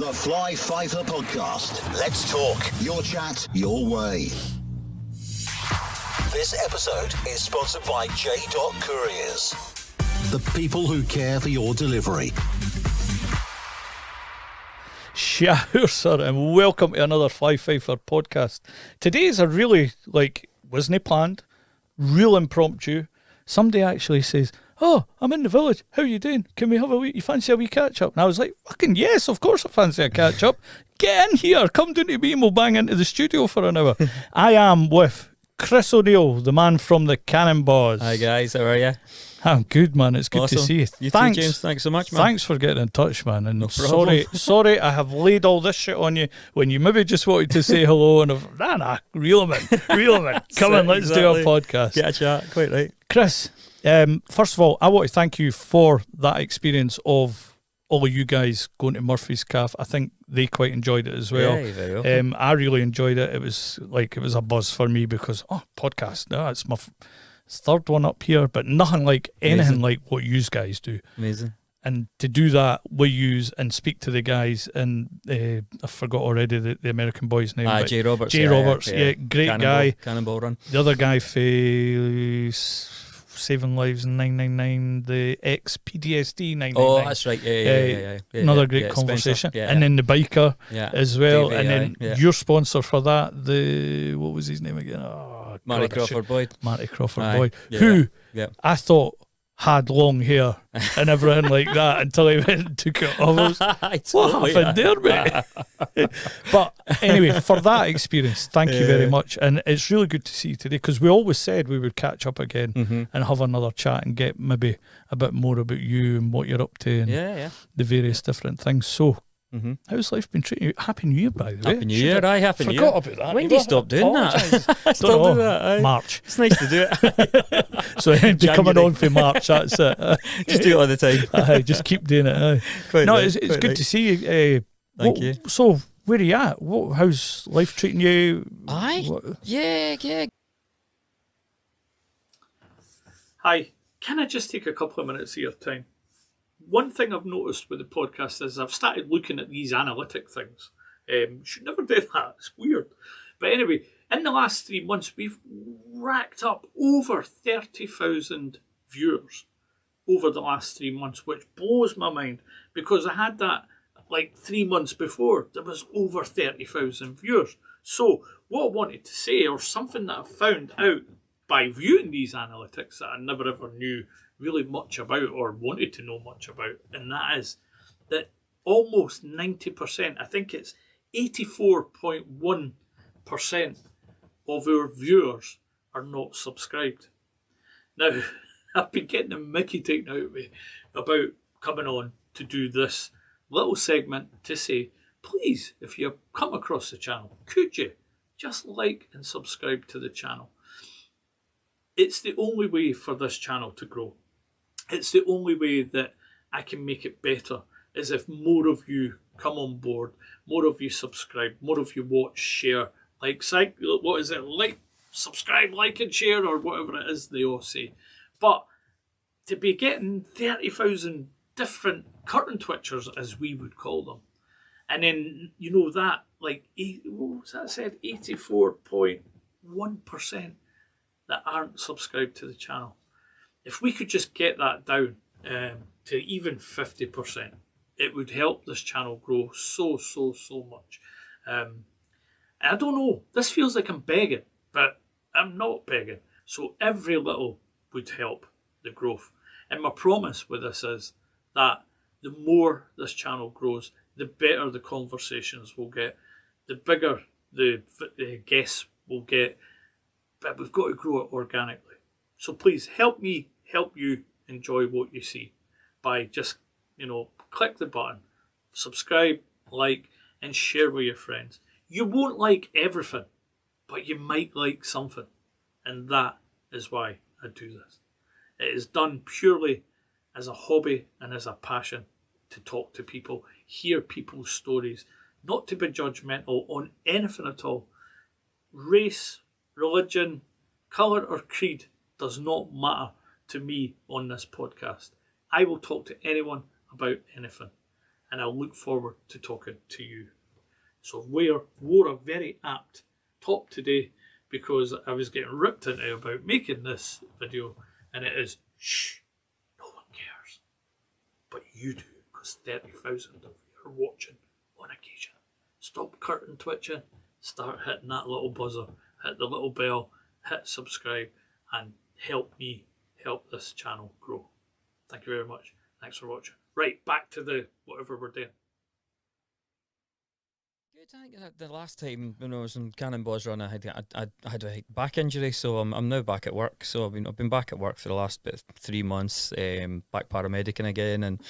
The Fly Fifer Podcast. Let's talk. Your chat, your way. This episode is sponsored by J. Couriers. The people who care for your delivery. Sure, sir, and welcome to another Fly Fifer Podcast. Today's a really, wasn't planned, real impromptu. Somebody actually says, "Oh, I'm in the village. How you doing? Can we have you fancy a wee catch-up?" And I was like, fucking yes, of course I fancy a catch-up. Get in here, come down to me and we'll bang into the studio for an hour. I am with Kris O'Neill, the man from the Cannonballs. Hi guys, how are you? I'm good, man. It's good Awesome. to see you. You Thanks, too, James. Thanks so much, man. Thanks for getting in touch, man. And No problem. sorry, I have laid all this shit on you when you maybe just wanted to say hello and reel him in. Come on, let's do a podcast. Get a chat, quite right. Kris, first of all, I want to thank you for that experience of all of you guys going to Murphy's Calf. I think they quite enjoyed it as well. Yeah, you're very welcome. I really enjoyed it. It was a buzz for me because podcast. No, it's my third one up here, but nothing like anything Amazing. like what you guys do. Amazing. And to do that with you and speak to the guys, and I forgot already the American boy's name. but Jay Roberts. Jay Roberts, yeah, great guy. Cannonball Run. The other guy for Saving Lives 999, the ex-PTSD 999. Oh, that's right. Yeah. Another great yeah, conversation. Spencer. Yeah, and then the biker as well. Davey, and then yeah. your sponsor for that, what was his name again? Marty Crawford Boyd. Marty Crawford Aye. Boyd, Yeah, who yeah. I thought had long hair and everything like that until he went and took it off. What happened there, mate? But anyway, for that experience, thank you very much. And it's really good to see you today because we always said we would catch up again and have another chat and get maybe a bit more about you and what you're up to and the various different things. So, how's life been treating you? Happy New Year, by the way. Happy New Year, Happy New Year. Forgot about that. When do you stop doing that? Still do that, aye. March. It's nice to do it. So it'll be coming January. on for March, that's it. Just do it all the time. Just keep doing it. Quite No, right, it's quite good right. to see you. Thank you. So, where are you at? How's life treating you? Yeah. Hi, can I just take a couple of minutes of your time? One thing I've noticed with the podcast is I've started looking at these analytic things. Should never do that, it's weird. But anyway, in the last 3 months, we've racked up over 30,000 viewers over the last 3 months, which blows my mind because I had that 3 months before, there was over 30,000 viewers. So what I wanted to say, or something that I found out by viewing these analytics that I never ever knew really much about or wanted to know much about, and that is that almost 90%, I think it's 84.1% of our viewers are not subscribed. Now, I've been getting the mickey taken out of me about coming on to do this little segment to say, please, if you come across the channel, could you just like and subscribe to the channel? It's the only way for this channel to grow. It's the only way that I can make it better, is if more of you come on board, more of you subscribe, more of you watch, share, subscribe, like and share, or whatever it is they all say. But to be getting 30,000 different curtain twitchers, as we would call them, and then, that, what was that said, 84.1% that aren't subscribed to the channel. If we could just get that down to even 50%, it would help this channel grow so much. And I don't know, this feels like I'm begging, but I'm not begging. So every little would help the growth. And my promise with this is that the more this channel grows, the better the conversations we'll get, the bigger the guests we'll get, but we've got to grow it organically. So please help me help you enjoy what you see by just, click the button, subscribe, like, and share with your friends. You won't like everything, but you might like something. And that is why I do this. It is done purely as a hobby and as a passion to talk to people, hear people's stories, not to be judgmental on anything at all. Race, religion, colour or creed does not matter to me on this podcast. I will talk to anyone about anything. and I look forward to talking to you. So we wore a very apt top today because I was getting ripped into about making this video, and it is, shh, no one cares. But you do, because 30,000 of you are watching on occasion. Stop curtain twitching, start hitting that little buzzer, hit the little bell, hit subscribe, and help me help this channel grow. Thank you very much. Thanks for watching. Right, back to the whatever we're doing. I think the last time when I was in Cannonball's run, I had a back injury, so I'm now back at work. So I've been back at work for the last 3 months, back paramedicing again, and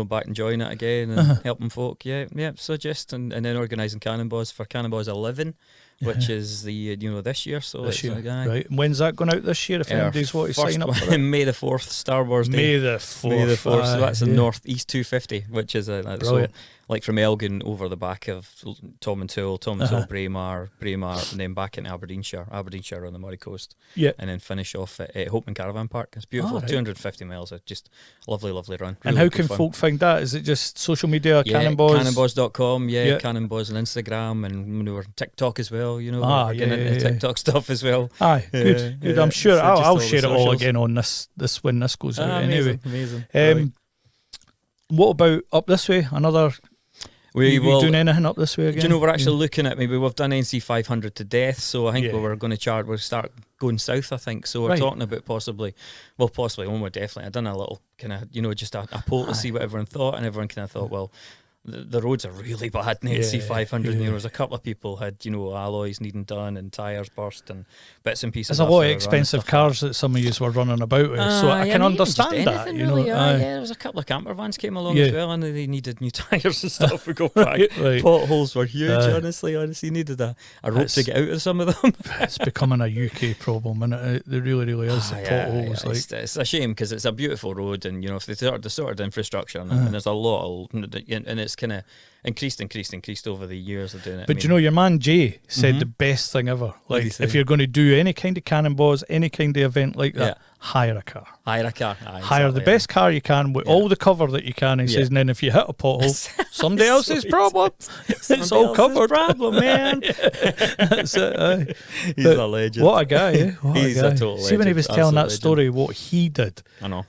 back enjoying it again and helping folk. Yeah. So and then organising Cannonballs for Cannonballs 11, which is the this year. So this year, right? When's that going out this year? If anybody's want to sign up for it? May the 4th, Star Wars Day. May the 4th. So that's in North East 250, which is so, like from Elgin over the back of Tom and Tool, Braemar, and then back into Aberdeenshire on the Moray coast. Yeah, and then finish off at Hopeman Caravan Park. It's beautiful, 250 miles. Just lovely run. And how can folk find that? Is it just social media? Cannonballs? Cannonballs.com, Cannonballs on Instagram, and we're on TikTok as well, we're getting into TikTok stuff as well. Aye, good. I'm sure so I'll share it all again on this when this goes out anyway. Amazing. What about up this way? Another... We doing anything up this way again? Do you know, we're actually looking at, maybe we've done NC 500 to death, so I think we're going to we'll start going south, I think. So we're talking about possibly, one more definitely. I've done a little kind of, just a poll to see what everyone thought, and everyone kind of thought, well, the roads are really bad in NC 500. There was a couple of people had, alloys needing done and tyres burst and bits and pieces. There's a lot of expensive cars that some of you were running about with, so I can understand that. Really, there was a couple of camper vans came along as well, and they needed new tyres and stuff. We go back. Potholes were huge, honestly. Needed a rope to get out of some of them. It's becoming a UK problem, and it really is. Potholes, it's a shame because it's a beautiful road, and if they the sort of infrastructure, and there's a lot of, and it's kind of increased over the years of doing it. But your man Jay said the best thing ever. Like, if you're going to do any kind of Cannonballs, any kind of event like that, hire a car. Hire the best car you can with all the cover that you can. He says, and then if you hit a pothole, somebody else's problem. It's all covered. Problem, man. That's it. He's a legend. What a guy, eh? He's a total legend. See, when he was telling that story, what he did. I know.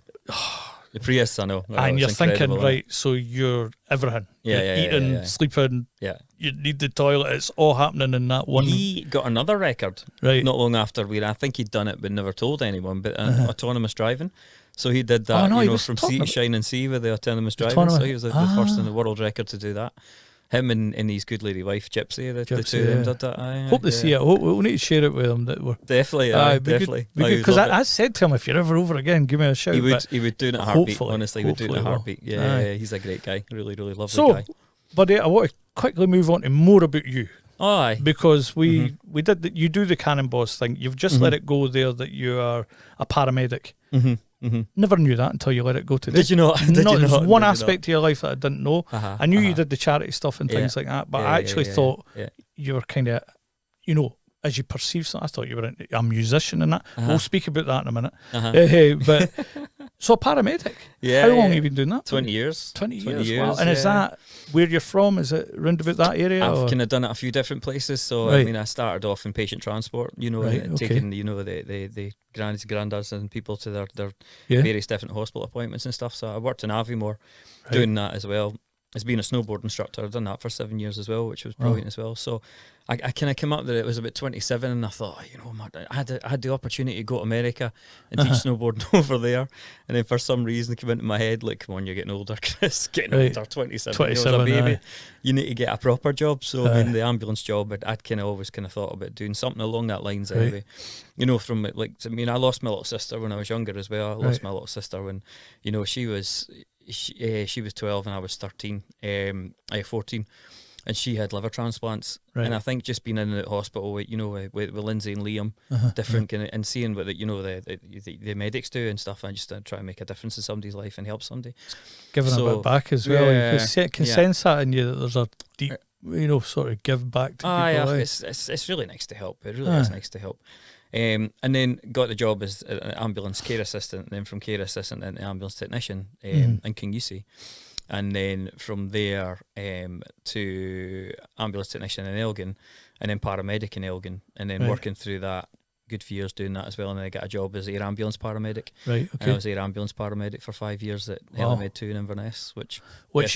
The Prius, I know. And you're thinking, right, so you're everything. You're eating, sleeping, you need the toilet, it's all happening in that one. He got another record not long after I think he'd done it but never told anyone, but autonomous driving. So he did that, from sea to shining sea with the autonomous driving. So he was the first in the world record to do that. Him and his good lady wife, Gypsy, the two of them did that. Hope they see it. We'll need to share it with them. Definitely, definitely. Because I said to him, if you're ever over again, give me a shout. He would do it in a heartbeat. Honestly, he would do it in a heartbeat. Yeah, he's a great guy. Really lovely guy. Buddy, I want to quickly move on to more about you. Aye. Because we did you do the Cannonballs thing. You've just let it go there that you are a paramedic. Never knew that until you let it go today. Did you not? There's one aspect of your life that I didn't know. I knew you did the charity stuff and things like that, but I actually thought you were kind of, as you perceive something, I thought you were a musician and that. We'll speak about that in a minute. But so a paramedic. How long have you been doing that? 20 years. 20 years. Wow. And is that where you're from? Is it round about that area? I've kind of done it a few different places. So I started off in patient transport. Taking the grannies, granddads, and people to their various different hospital appointments and stuff. So I worked in Aviemore doing that as well. As being a snowboard instructor, I've done that for 7 years as well, which was brilliant as well. So I kind of came up that it was about 27, and I thought, I had the opportunity to go to America and teach snowboarding over there. And then for some reason it came into my head, like, come on, you're getting older, Chris, older, 27 years a baby. You need to get a proper job. So the ambulance job, I'd kind of always thought about doing something along that lines anyway. From I lost my little sister when I was younger as well. I lost my little sister when, she was 12 and I was 13, 14, and she had liver transplants. And I think just being in the hospital with Lindsay and Liam, different and seeing what the medics do and stuff, and just try to make a difference in somebody's life and help somebody. Giving a bit back as well. You can sense that in you, that there's a deep, sort of give back to people. It's really nice to help. It really is nice to help. And then got the job as an ambulance care assistant, and then from care assistant into ambulance technician in Kingusi. and then from there to ambulance technician in Elgin, and then paramedic in Elgin, and then working through that. Good few years doing that as well, and then I got a job as air ambulance paramedic. Right, okay. And I was air ambulance paramedic for 5 years at heli-med 2 in Inverness, which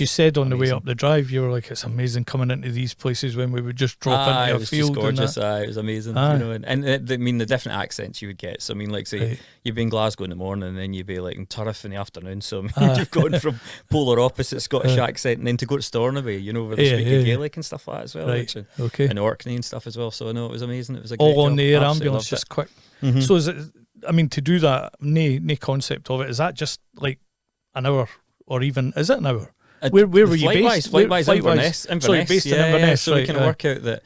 you said on the way up the drive, you were like, it's amazing coming into these places when we would just drop into a field. It was just gorgeous. It was amazing. You know, and I mean, the different accents you would get. So I mean, like say you'd be in Glasgow in the morning, and then you'd be like in Turriff in the afternoon. So I mean, you've gone from polar opposite Scottish accent, and then to go to Stornoway, you know, where they're speaking Gaelic and stuff like that as well. Right. Okay. And Orkney and stuff as well. So I know it was amazing. It was a all great on job. the air Absolutely ambulance, just quick. Mm-hmm. So is it? I mean, to do that, no concept of it. Is that just like an hour, or even is it an hour? Where were you based? Flight-wise, Inverness. Sorry, based in Inverness. So we can work out that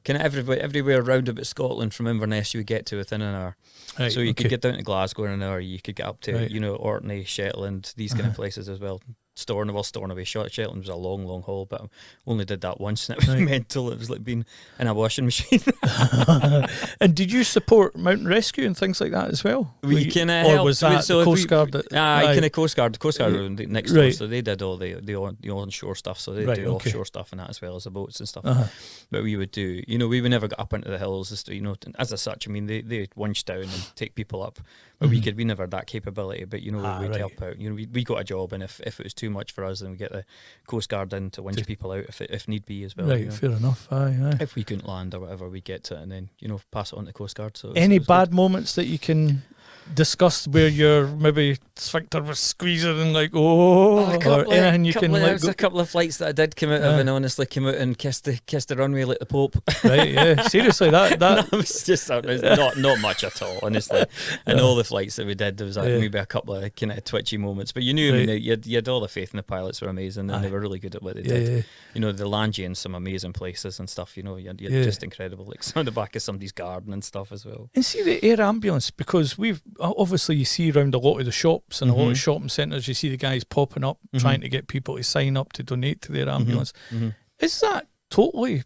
kind of everywhere around about Scotland from Inverness you would get to within an hour. Right, so you could get down to Glasgow in an hour. You could get up to you know, Orkney, Shetland, these kind of places as well. Stornoway. Shetland was a long haul, but I only did that once, and it was mental. It was like being in a washing machine. And did you support mountain rescue and things like that as well? We can or help. was that the Coast Guard? Kind of Coast Guard. The Coast Guard were next door, so they did all the onshore stuff. So they do offshore stuff and that as well as the boats and stuff. But we would do, you know, we would never get up into the hills. Just, you know, as such, I mean, they winch down and take people up. But we never had that capability. But you know, we'd help out. You know, we got a job, and if it was too much for us, then we get the Coast Guard in to winch people out if need be as well. Right, you know. fair enough. Aye. If we couldn't land or whatever, we'd get to it and then, you know, pass it on to Coast Guard. So any bad moments that you can discuss where your maybe sphincter was squeezing and like anything you can let go? A couple of flights that I did come out of, and honestly came out and kissed the runway like the Pope. Right, yeah. Seriously, that no, it was not much at all, honestly. And all the flights that we did, there was maybe a couple of kind of twitchy moments, but you knew, I mean, you had all the faith in the pilots. Were amazing, and they were really good at what they did. Yeah. You know, they land you in some amazing places and stuff. You know, you're just incredible, like on the back of somebody's garden and stuff as well. And see the air ambulance, because we've obviously, you see around a lot of the shops and a lot of shopping centres, you see the guys popping up trying to get people to sign up to donate to their ambulance. Is that totally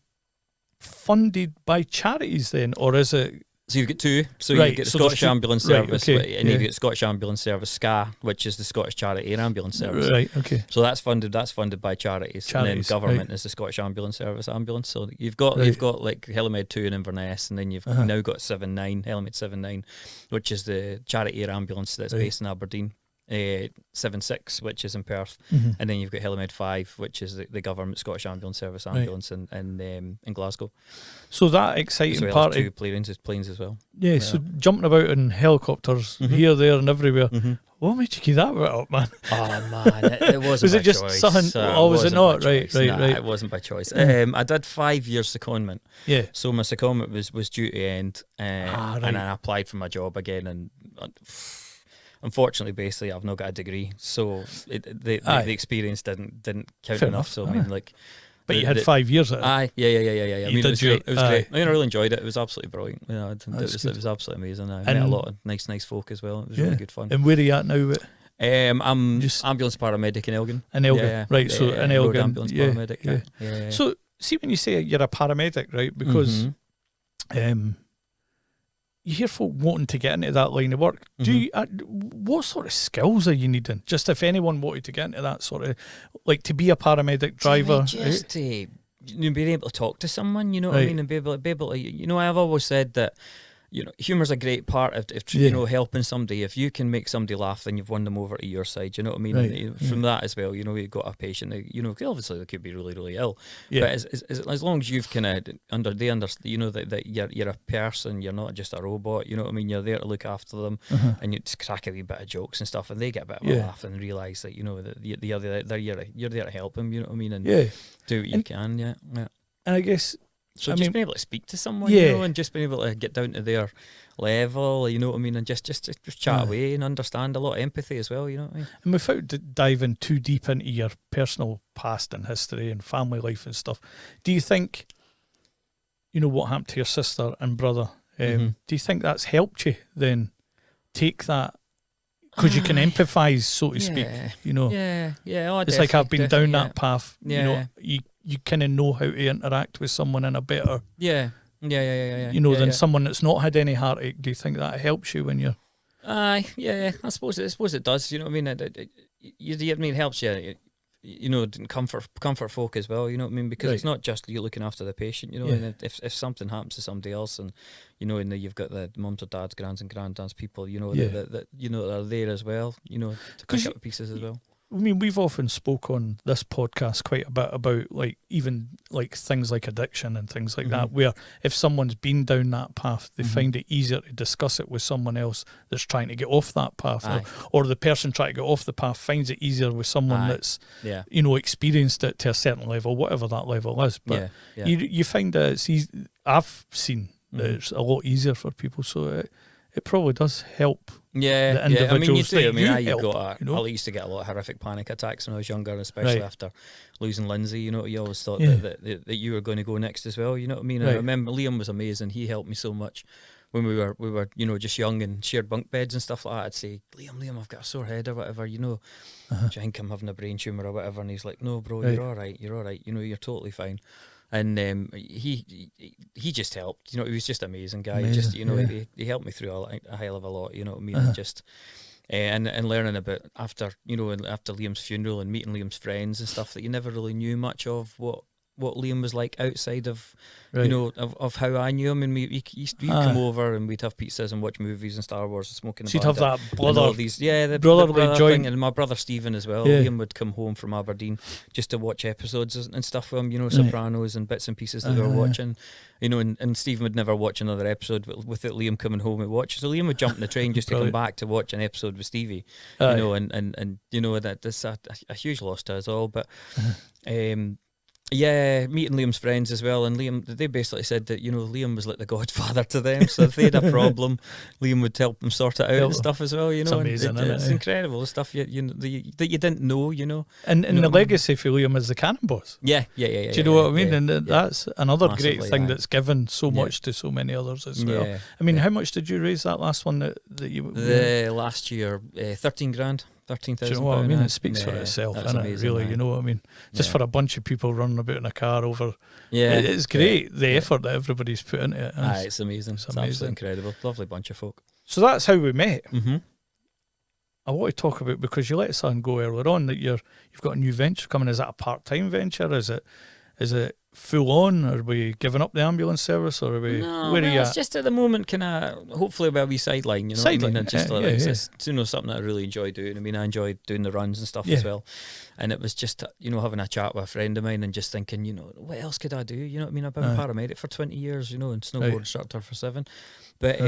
funded by charities then, or is it? So you've got two. So you get the Scottish Ambulance Service, and you get Scottish Ambulance Service SCA, which is the Scottish Charity Air Ambulance Service. Right. Okay. So that's funded by charities, and then government is the Scottish Ambulance Service ambulance. So you've got like heli-med 2 in Inverness, and then you've now got heli-med 7-9, which is the Charity Air Ambulance that's based in Aberdeen. 7-6, which is in Perth, and then you've got heli-med 5, which is the government Scottish Ambulance Service ambulance in Glasgow. So that exciting part, two planes as well. Yeah, so jumping about in helicopters here, there, and everywhere. What made you keep that bit up, man? Oh man, it wasn't. Was by it just choice. something? Was it not? Right. It wasn't by choice. I did 5 years secondment. Yeah. So my secondment was due to end, and I applied for my job again, and unfortunately, basically, I've not got a degree, so the experience didn't count Fair enough. So I mean, like, but you had 5 years at it. Yeah. I mean, it was great. It was great. I mean, I really enjoyed it. It was absolutely brilliant. You know, it was absolutely amazing. I met a lot of nice folk as well. It was really good fun. And where are you at now? I'm just ambulance paramedic in Elgin. Right? So in Elgin, ambulance paramedic. Yeah. So see, when you say you're a paramedic, right? Because you hear folk wanting to get into that line of work. Do you, what sort of skills are you needing? Just if anyone wanted to get into that sort of, like, to be a paramedic driver, just to be able to talk to someone, you know what I mean, and be able to, you know, I've always said that, you know, humour's a great part of you know, helping somebody. If you can make somebody laugh, then you've won them over to your side. You know what I mean? And from that as well, you know, you've got a patient that, you know, obviously they could be really, really ill. But as long as you've kind of you know, that you're a person, you're not just a robot. You know what I mean? You're there to look after them, and you just crack a wee bit of jokes and stuff, and they get a bit of a laugh and realise that, you know, that you're there to help them. You know what I mean? And do what you can. Yeah. And I guess. So just being able to speak to someone, you know, and just being able to get down to their level, you know what I mean, and just chat away and understand, a lot of empathy as well, you know what I mean. And without diving too deep into your personal past and history and family life and stuff, do you think, you know, what happened to your sister and brother, do you think that's helped you then take that? Because you can empathise, so to speak, you know. Oh, it's like I've been down that path, you know, you kind of know how to interact with someone in a better you know, than someone that's not had any heartache. Do you think that helps you when you're I suppose it does, you know what I mean. It helps you comfort folk as well, you know what I mean? Because it's not just you looking after the patient, you know, and if something happens to somebody else, and you know, and you've got the mums or dads, grands and granddads, people, you know, that you know, that are there as well, you know, to pick up the pieces as well. I mean, we've often spoke on this podcast quite a bit about like even like things like addiction and things like that, where if someone's been down that path, they find it easier to discuss it with someone else that's trying to get off that path, or the person trying to get off the path finds it easier with someone that's you know, experienced it to a certain level, whatever that level is. But you find that it's easy. I've seen that it's a lot easier for people, so it probably does help. Yeah, I mean, you do. I mean, I used to get a lot of horrific panic attacks when I was younger, especially after losing Lindsay. You know, you always thought that you were going to go next as well. You know what I mean? And I remember Liam was amazing. He helped me so much when we were you know, just young and shared bunk beds and stuff like that. I'd say, Liam, I've got a sore head or whatever. You know, do you think I'm having a brain tumor or whatever? And he's like, no, bro, you're all right. You're all right. You know, you're totally fine. And he just helped. You know, he was just an amazing guy. Just, you know, he helped me through a hell of a lot. You know what I mean? And just and learning about after Liam's funeral and meeting Liam's friends and stuff that you never really knew much of what Liam was like outside of you know, of how I knew him. And we'd come over and we'd have pizzas and watch movies and Star Wars and smoking. So you'd have that brother, the brotherly joint, and my brother Stephen as well. Liam would come home from Aberdeen just to watch episodes and stuff with him. You know, Sopranos and bits and pieces that they were watching. You know, and Stephen would never watch another episode without Liam coming home and watch. So Liam would jump in the train just to come back to watch an episode with Stevie. You know, and you know that's a huge loss to us all. But yeah, meeting Liam's friends as well, and Liam, they basically said that, you know, Liam was like the godfather to them, so if they had a problem, Liam would help them sort it out and stuff as well, you know. It's amazing, it's incredible, the stuff that you didn't know, you know. And the legacy for Liam is the Cannonballs. Yeah. Do you know what I mean? And that's another massively great thing that's given so much to so many others as well. I mean, how much did you raise that last one that you... last year, 13 grand. 13,000. Do you know what I mean? It speaks for itself, isn't it? Really, you know what I mean? Just for a bunch of people running about in a car over. Yeah, it's great the effort that everybody's put into it. It's amazing. It's absolutely incredible. Lovely bunch of folk. So that's how we met. I want to talk about, because you let us on go earlier on, that you've got a new venture coming. Is that a part-time venture? Is it full on? Are we giving up the ambulance service, or are we? No, where are you it's just at the moment kind of hopefully we'll be sideline. You know, sideline. What I mean? It's just you know, something that I really enjoy doing. I mean, I enjoy doing the runs and stuff as well. And it was just, you know, having a chat with a friend of mine and just thinking, you know, what else could I do? You know what I mean? I've been a paramedic for 20 years, you know, and snowboard instructor for 7. But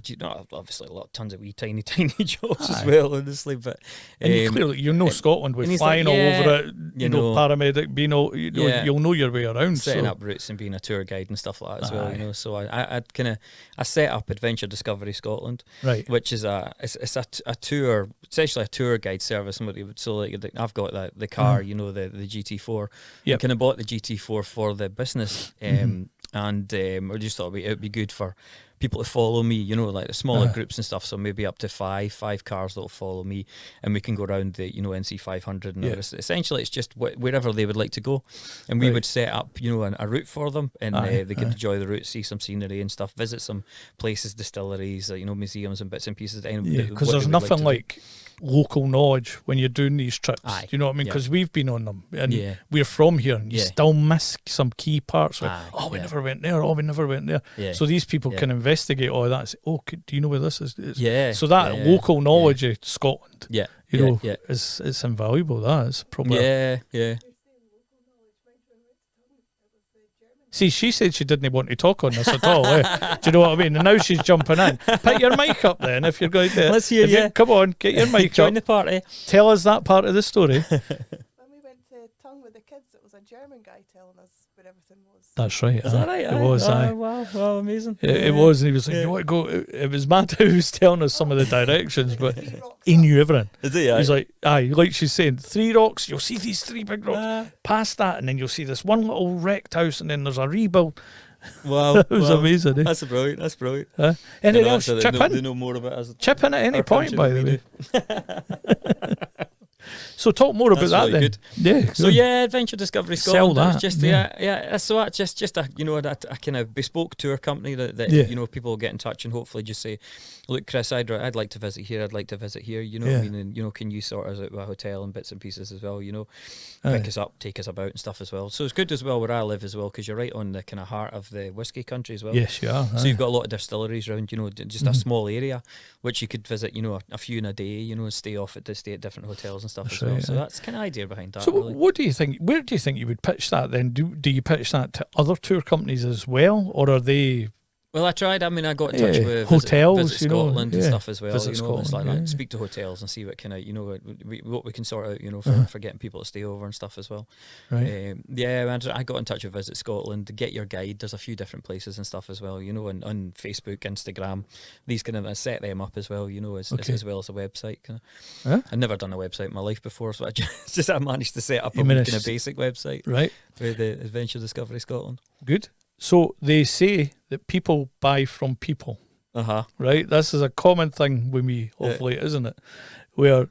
you know, obviously tons of wee tiny jobs as well, honestly. But and clearly, you know, Scotland with flying all over it, you know, paramedic, being all, you know, you'll know your way around. Setting up routes and being a tour guide and stuff like that as well, you know. So I set up Adventure Discovery Scotland, which is a tour, essentially a tour guide service. Somebody would, so like I've got the car, you know, the GT4. I kind of bought the GT4 for the business, and I just thought it would be good for people to follow me, you know, like the smaller groups and stuff. So maybe up to five cars that'll follow me, and we can go around the, you know, NC 500 and essentially it's just wherever they would like to go, and we would set up, you know, a route for them, and they could enjoy the route, see some scenery and stuff, visit some places, distilleries, you know, museums and bits and pieces. Because there's nothing like local knowledge when you're doing these trips. Do you know what I mean? Because we've been on them, and we're from here, and you still miss some key parts. Where, we never went there. We never went there. So these people can investigate all that. Say, do you know where this is? So that local knowledge of Scotland, you know, it's invaluable. That is probably See, she said she didn't want to talk on this at all. Do you know what I mean? And now she's jumping in. Put your mic up then if you're going to. Let's hear you. Come on, get your mic Join the party. Tell us that part of the story. When we went to Tongue with the kids, it was a German guy telling us where everything was. That's right. Is that right? It was. Wow, amazing. It was. And he was like, you want to go? It was Matt who was telling us some of the directions, but he knew everything. Is he? He's like, like she's saying, 3 rocks, you'll see these 3 big rocks. Past that, and then you'll see this one little wrecked house, and then there's a rebuild. Wow. It was amazing. That's brilliant. Anything else? Chip in. They know more about us. Chip in at any point, by the way. So talk more about that really then. Good. Yeah. So Adventure Discovery Scotland. Sell that. Was just just a a kind of bespoke tour company that you know, people will get in touch and hopefully just say, look, Kris, I'd like to visit here. I'd like to visit here. You know what I mean? And, you know, can you sort us out with a hotel and bits and pieces as well? You know, pick us up, take us about and stuff as well. So it's good as well where I live as well, because you're right on the kind of heart of the whiskey country as well. Yes, you are. So you've got a lot of distilleries around, you know, just a small area which you could visit, you know, a few in a day, you know, and stay at different hotels and stuff as well. So that's kind of idea behind that. So really. what do you think? Where do you think you would pitch that then? Do you pitch that to other tour companies as well, or are they? Well, I tried. I mean, I got in touch with hotels, Visit Scotland and stuff as well. Visit you know, it's like Scotland, that. Speak to hotels and see what kind of, you know, what we can sort out, you know, for getting people to stay over and stuff as well. Right. I got in touch with Visit Scotland to get your guide. There's a few different places and stuff as well, you know, on Facebook, Instagram. These kind of, I set them up as well, you know, as well as a website. Kind of. I've never done a website in my life before, so I managed to set up a kind of basic website. Right. With the Adventure Discovery Scotland. Good. So they say that people buy from people. Right? This is a common thing with me, hopefully, isn't it? Where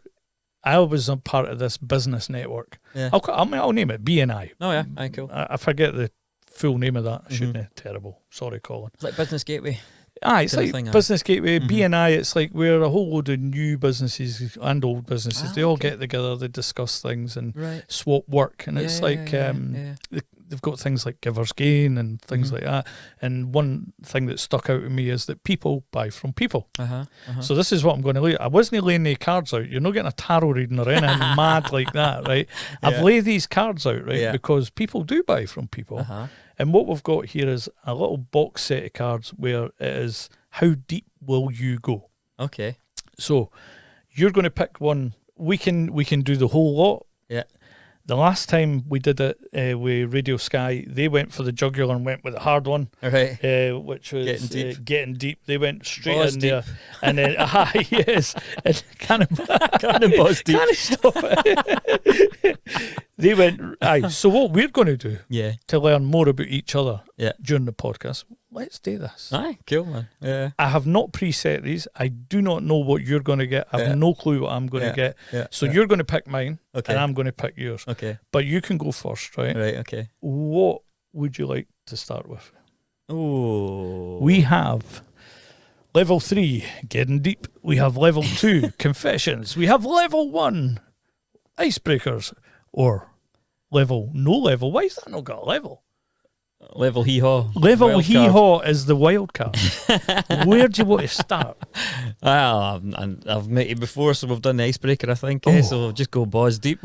I was a part of this business network. Yeah. I'll name it BNI. Oh, yeah. Aye, cool. I forget the full name of that, shouldn't I? Terrible. Sorry, Colin. It's like Business Gateway. It's like Business Gateway, BNI. It's like where a whole load of new businesses and old businesses, they all get together, they discuss things and swap work. And it's they've got things like Giver's Gain and things like that. And one thing that stuck out to me is that people buy from people. So this is what I'm going to lay. I wasn't laying any cards out. You're not getting a tarot reading or anything mad like that, right? I've laid these cards out, right? Because people do buy from people. And what we've got here is a little box set of cards where it is, how deep will you go? Okay. So you're going to pick one. We can do the whole lot. Yeah. The last time we did it with Radio Sky, they went for the jugular and went with the hard one, right? Which was getting deep. They went straight Balls in deep. there, and then yes, and cannonballs deep. Can't stop it. They went So what we're going to do, to learn more about each other, during the podcast, let's do this. Aye, cool, man. Yeah. I have not preset these. I do not know what you're going to get. I have no clue what I'm going to get. So you're going to pick mine, and I'm going to pick yours. Okay. But you can go first, right? Right. Okay. What would you like to start with? Oh. We have level 3, getting deep. We have level 2, confessions. We have level 1, icebreakers. Or no level. Why is that not got a level? Level hee-haw. Level hee-haw is the wild card. Where do you want to start? Well, I've met you before, so we've done the icebreaker, I think. So we'll just go balls deep.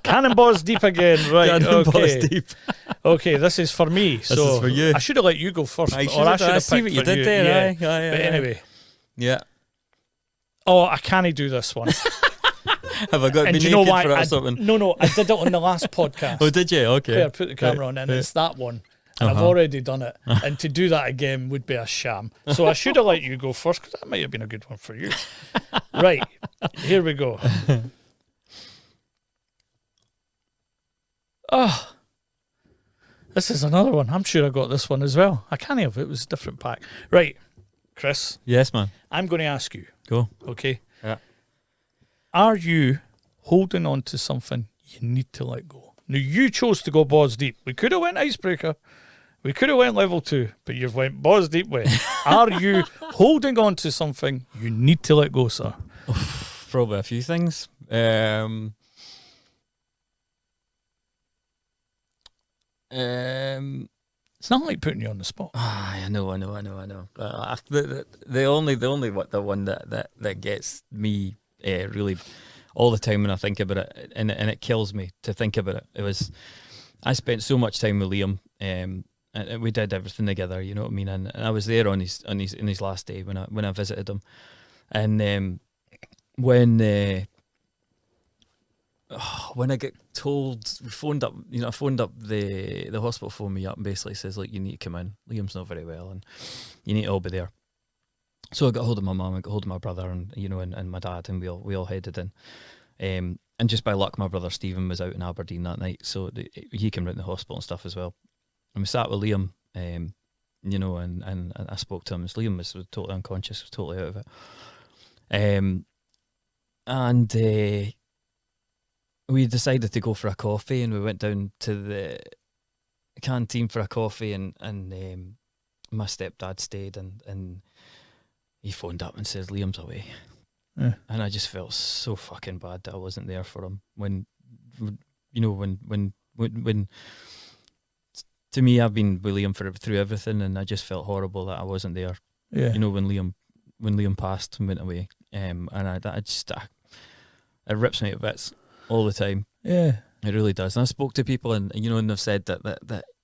Cannonballs deep again, right? Cannonballs deep. Okay, this is for me. This is for you. I should have let you go first. I should have see what you did there. But anyway. Yeah. Oh, I can't do this one. Have I got to be naked for it or something? No, I did it on the last podcast. Oh, did you? Okay. Where I put the camera on, and it's that one. And I've already done it. And to do that again would be a sham. So I should have let you go first, because that might have been a good one for you. Right, here we go. Oh, this is another one. I'm sure I got this one as well. I can't have it. It was a different pack. Right, Kris. Yes, man. I'm going to ask you. Go. Okay. Yeah. Are you holding on to something you need to let go? Now, you chose to go balls deep. We could have went icebreaker. We could have went level 2, but you've went balls deep way. Are you holding on to something you need to let go, sir? Probably a few things. It's not like putting you on the spot. I know. The one that gets me really all the time when I think about it, and it kills me to think about it. It was, I spent so much time with Liam, and we did everything together. You know what I mean? And I was there on his last day when I visited him, and when I get told, I phoned up the hospital, phoned me up and basically says, like, you need to come in. Liam's not very well, and you need to all be there. So I got hold of my mum, I got hold of my brother, and and my dad, and we all headed in. And just by luck, my brother Stephen was out in Aberdeen that night, so he came round the hospital and stuff as well. And we sat with Liam, and I spoke to him. Liam was totally unconscious, was totally out of it. And we decided to go for a coffee, and we went down to the canteen for a coffee, and my stepdad stayed, and he phoned up and says Liam's away. Yeah. And I just felt so fucking bad that I wasn't there for him. When to me, I've been with Liam through everything, and I just felt horrible that I wasn't there. Yeah. You know, when Liam passed and went away, and it rips me to bits all the time. Yeah, it really does. And I spoke to people, and and they've said that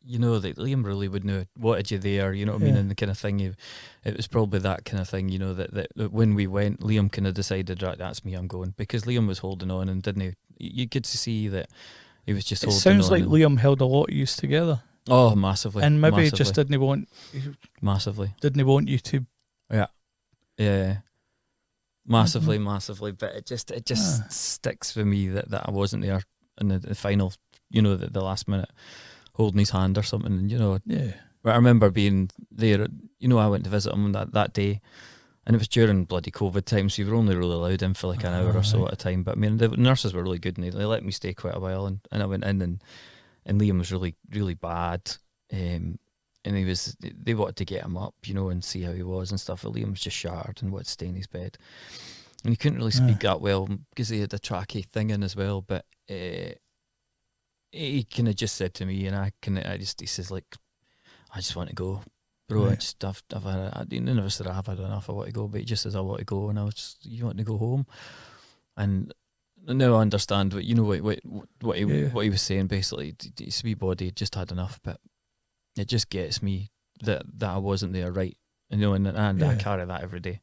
Liam really wouldn't have wanted you there. You know what I mean, and the kind of thing. It was probably that kind of thing. That when we went, Liam kind of decided, right, that's me, I'm going, because Liam was holding on, and didn't he? You could see that he was just. Holding sounds on like Liam held a lot of you together. Oh, massively. And maybe massively. He just didn't want. Massively. Didn't he want you to? Yeah. Massively, massively, but it just sticks with me that I wasn't there in the final, the last minute, holding his hand or something, and Yeah. But I remember being there. I went to visit him that day, and it was during bloody COVID time, so you were only really allowed in for like an hour or so at a time. But I mean, the nurses were really good, and they let me stay quite a while, and I went in, and Liam was really, really bad. And they wanted to get him up, and see how he was and stuff. But Liam was just shattered and wanted to stay in his bed. And he couldn't really speak that well because he had a trachea thing in as well. But he kind of just said to me, and he says, like, I just want to go, bro. Right. He never said I've had enough, I want to go. But he just says, I want to go. And I was just, you want to go home? And now I understand what he was saying. Basically, his wee body had just had enough, but it just gets me that I wasn't there, right? And I carry that every day.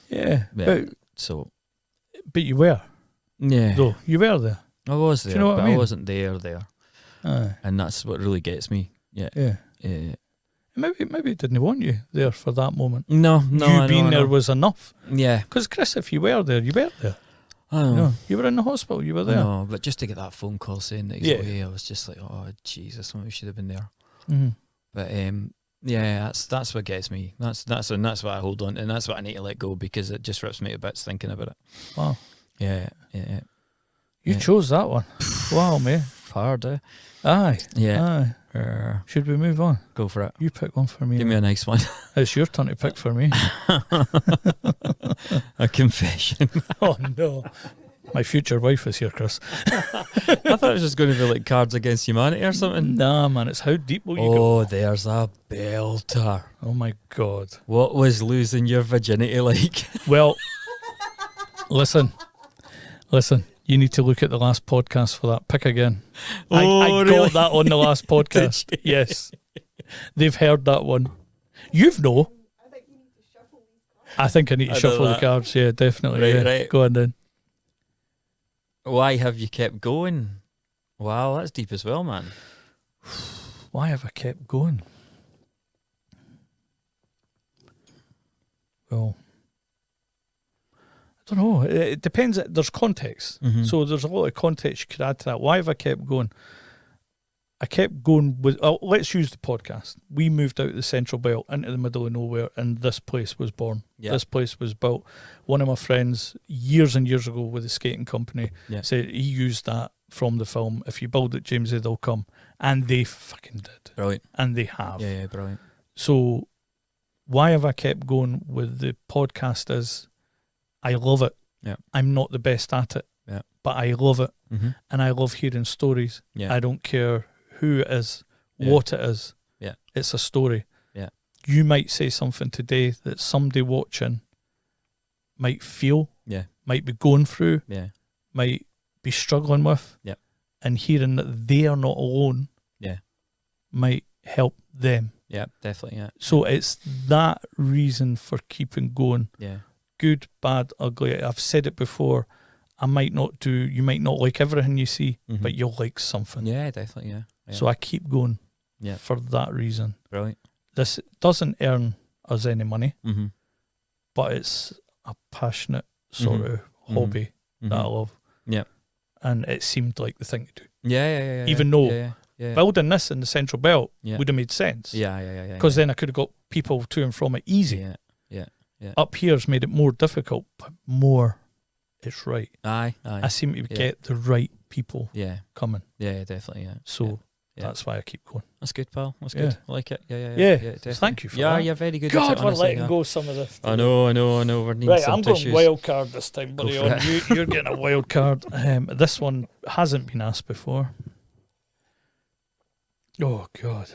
Yeah, but you were. Yeah, though you were there. I was there, but I wasn't there. Aye. And that's what really gets me. Yeah. Maybe he didn't want you there for that moment. No, you being there was enough. Yeah, because Kris, if you were there, you were there. I know. You were in the hospital. You were there. No, but just to get that phone call saying that he's away, I was just like, oh Jesus, we should have been there. Mm-hmm. But that's what gets me. That's what I hold on, and that's what I need to let go, because it just rips me to bits thinking about it. Wow. Yeah. You chose that one. Wow, mate. Hard, eh? Aye. Yeah. Aye. Should we move on? Go for it. You pick one for me. Give me a nice one. It's your turn to pick for me. A confession. Oh no. My future wife is here, Kris. I thought it was just going to be like Cards Against Humanity or something. Nah, man, it's how deep will you go? Oh, there's a belter. Oh my God. What was losing your virginity like? Well, listen. You need to look at the last podcast for that. Pick again. I really? got that on the last podcast. Yes. They've heard that one. You've no. I think I need to shuffle the cards. Yeah, definitely. Right. Go on then. Why have you kept going? Wow, that's deep as well, man. Why have I kept going? Well, I don't know. It depends. There's context. Mm-hmm. So there's a lot of context you could add to that. Why have I kept going? I kept going with, let's use the podcast. We moved out of the Central Belt into the middle of nowhere, and this place was born. Yep. This place was built. One of my friends, years and years ago with the skating company, said he used that from the film. If you build it, Jamesy, they'll come. And they fucking did. Brilliant. And they have. Yeah, brilliant. So why have I kept going with the podcast is I love it. Yeah. I'm not the best at it, but I love it. Mm-hmm. And I love hearing stories. Yeah. I don't care who it is, what it is. Yeah. It's a story. Yeah. You might say something today that somebody watching might feel, might be going through, might be struggling with. Yeah. And hearing that they are not alone might help them. Yeah, definitely, yeah. So it's that reason for keeping going. Yeah. Good, bad, ugly. I've said it before. You might not like everything you see, but you'll like something. Yeah, definitely, yeah. So I keep going for that reason. Brilliant. This doesn't earn us any money, but it's a passionate sort of hobby that I love. Yeah. And it seemed like the thing to do. Yeah. Even though building this in the Central Belt would have made sense. Yeah. Because then I could have got people to and from it easy. Yeah. Up here's made it more difficult, but more it's right. Aye. I seem to get the right people coming. Yeah, definitely, yeah. So that's why I keep going. That's good, pal. That's good. I like it. Yeah, definitely. Thank you for that. Yeah, you're very good God, at it, we're letting go some of this. I know. We're needing right, some I'm tissues. going wild card this time, buddy. You're getting a wild card. This one hasn't been asked before. Oh, God.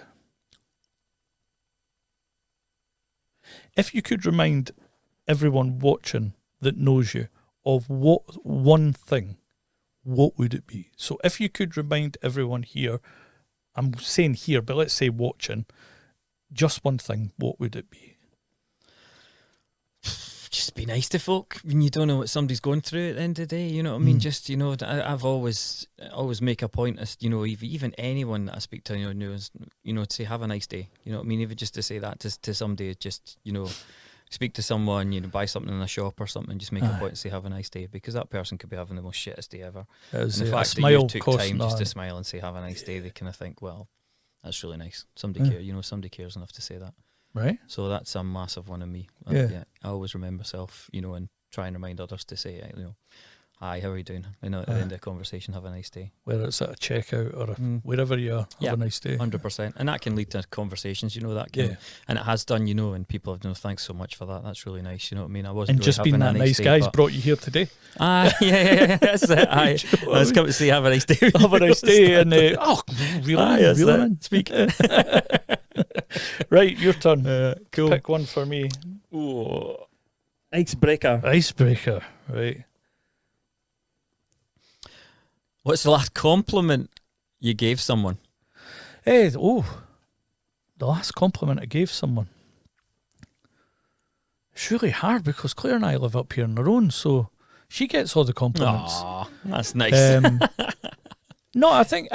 If you could remind everyone watching that knows you of what one thing, what would it be? So if you could remind everyone here, I'm saying here, but let's say watching, just one thing, what would it be? Just be nice to folk when you don't know what somebody's going through at the end of the day. You know what I mean? Just, you know, I've always make a point of, you know, even anyone that I speak to, you know, to say have a nice day. You know what I mean? Even just to say that to somebody, just, you know, speak to someone, you know, buy something in a shop or something, just make a point and say have a nice day, because that person could be having the most shittest day ever. And the fact that you took time just to smile and say have a nice day, they kind of think, well, that's really nice. Somebody cares, you know, somebody cares enough to say that. Right. So that's a massive one of me. I always remember myself, you know, and try and remind others to say, you know, hi, how are you doing? You know, at the end of the conversation, have a nice day. Whether it's at a checkout or wherever you are, have a nice day. 100%. And that can lead to conversations, you know, that can, and it has done, you know, and people have, you know, thanks so much for that. That's really nice, you know what I mean? I wasn't and really just being that nice guy's brought you here today. Yeah, that's it. I was coming to say have a nice day. Have a nice day. And, really? Speak. Right, your turn. Cool. Pick one for me. Ooh. Icebreaker, right. What's the last compliment you gave someone? The last compliment I gave someone. It's really hard because Claire and I live up here on our own, so she gets all the compliments. Aww, that's nice. No, I think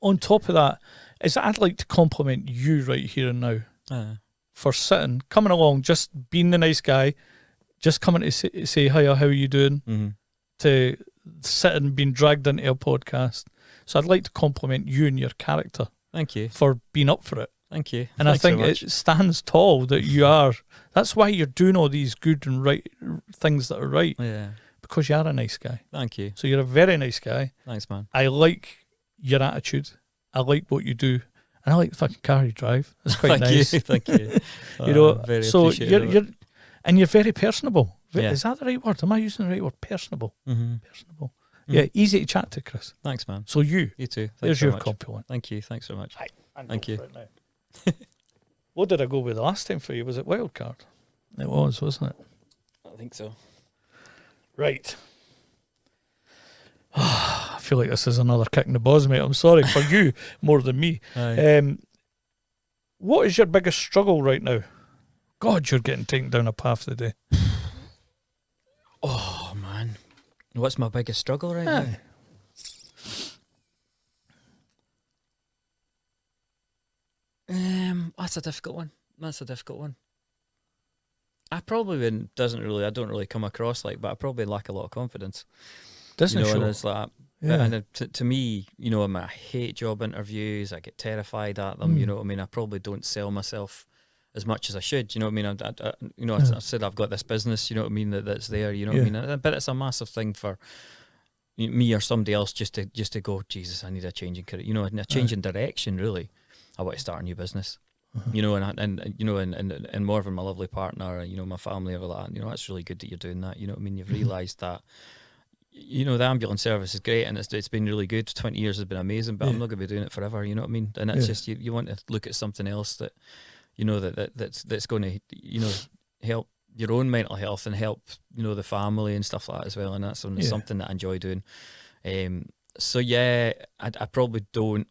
on top of that is that I'd like to compliment you right here and now for coming along, just being the nice guy, just coming to say hiya, how are you doing, to sitting being dragged into a podcast. So I'd like to compliment you and your character. Thank you for being up for it. Thank you. And thanks, I think it stands tall that you are. That's why you're doing all these good and right things that are right. Yeah. Because you are a nice guy. Thank you. So you're a very nice guy. Thanks, man. I like your attitude. I like what you do. And I like the fucking car you drive. It's quite nice. Thank you. You know, very so you're very personable. Yeah. Is that the right word? Am I using the right word? Personable. Personable. Yeah, easy to chat to, Chris. Thanks, man. So you too. Thanks there's so your much. compliment. Thank you. Thanks so much. Thank you. What did I go with the last time for you? Was it wild card? It was, wasn't it? I think so. Right. I feel like this is another kick in the balls, mate. I'm sorry for you more than me. What is your biggest struggle right now? God, you're getting taken down a path today. Oh, man. What's my biggest struggle right now? That's a difficult one. I probably I don't really come across like, but I probably lack a lot of confidence. Doesn't you know, show. and it's like, and to me, you know, I hate job interviews. I get terrified at them. You know what I mean? I probably don't sell myself as much as I should. You know what I mean? I said I've got this business. You know what I mean? That's there. You know what I mean? But it's a massive thing for me or somebody else just to go, Jesus, I need a change in career. You know, a change in direction. Really, I want to start a new business. You know, and you know, and Marvin, my lovely partner, you know, my family, all that. You know, it's really good that you're doing that. You know what I mean? You've realised that. You know, the ambulance service is great and it's been really good. 20 years has been amazing, but I'm not going to be doing it forever. You know what I mean? And it's just you want to look at something else that, you know, that's going to, you know, help your own mental health and help, you know, the family and stuff like that as well. And that's something that I enjoy doing. So yeah, I probably don't.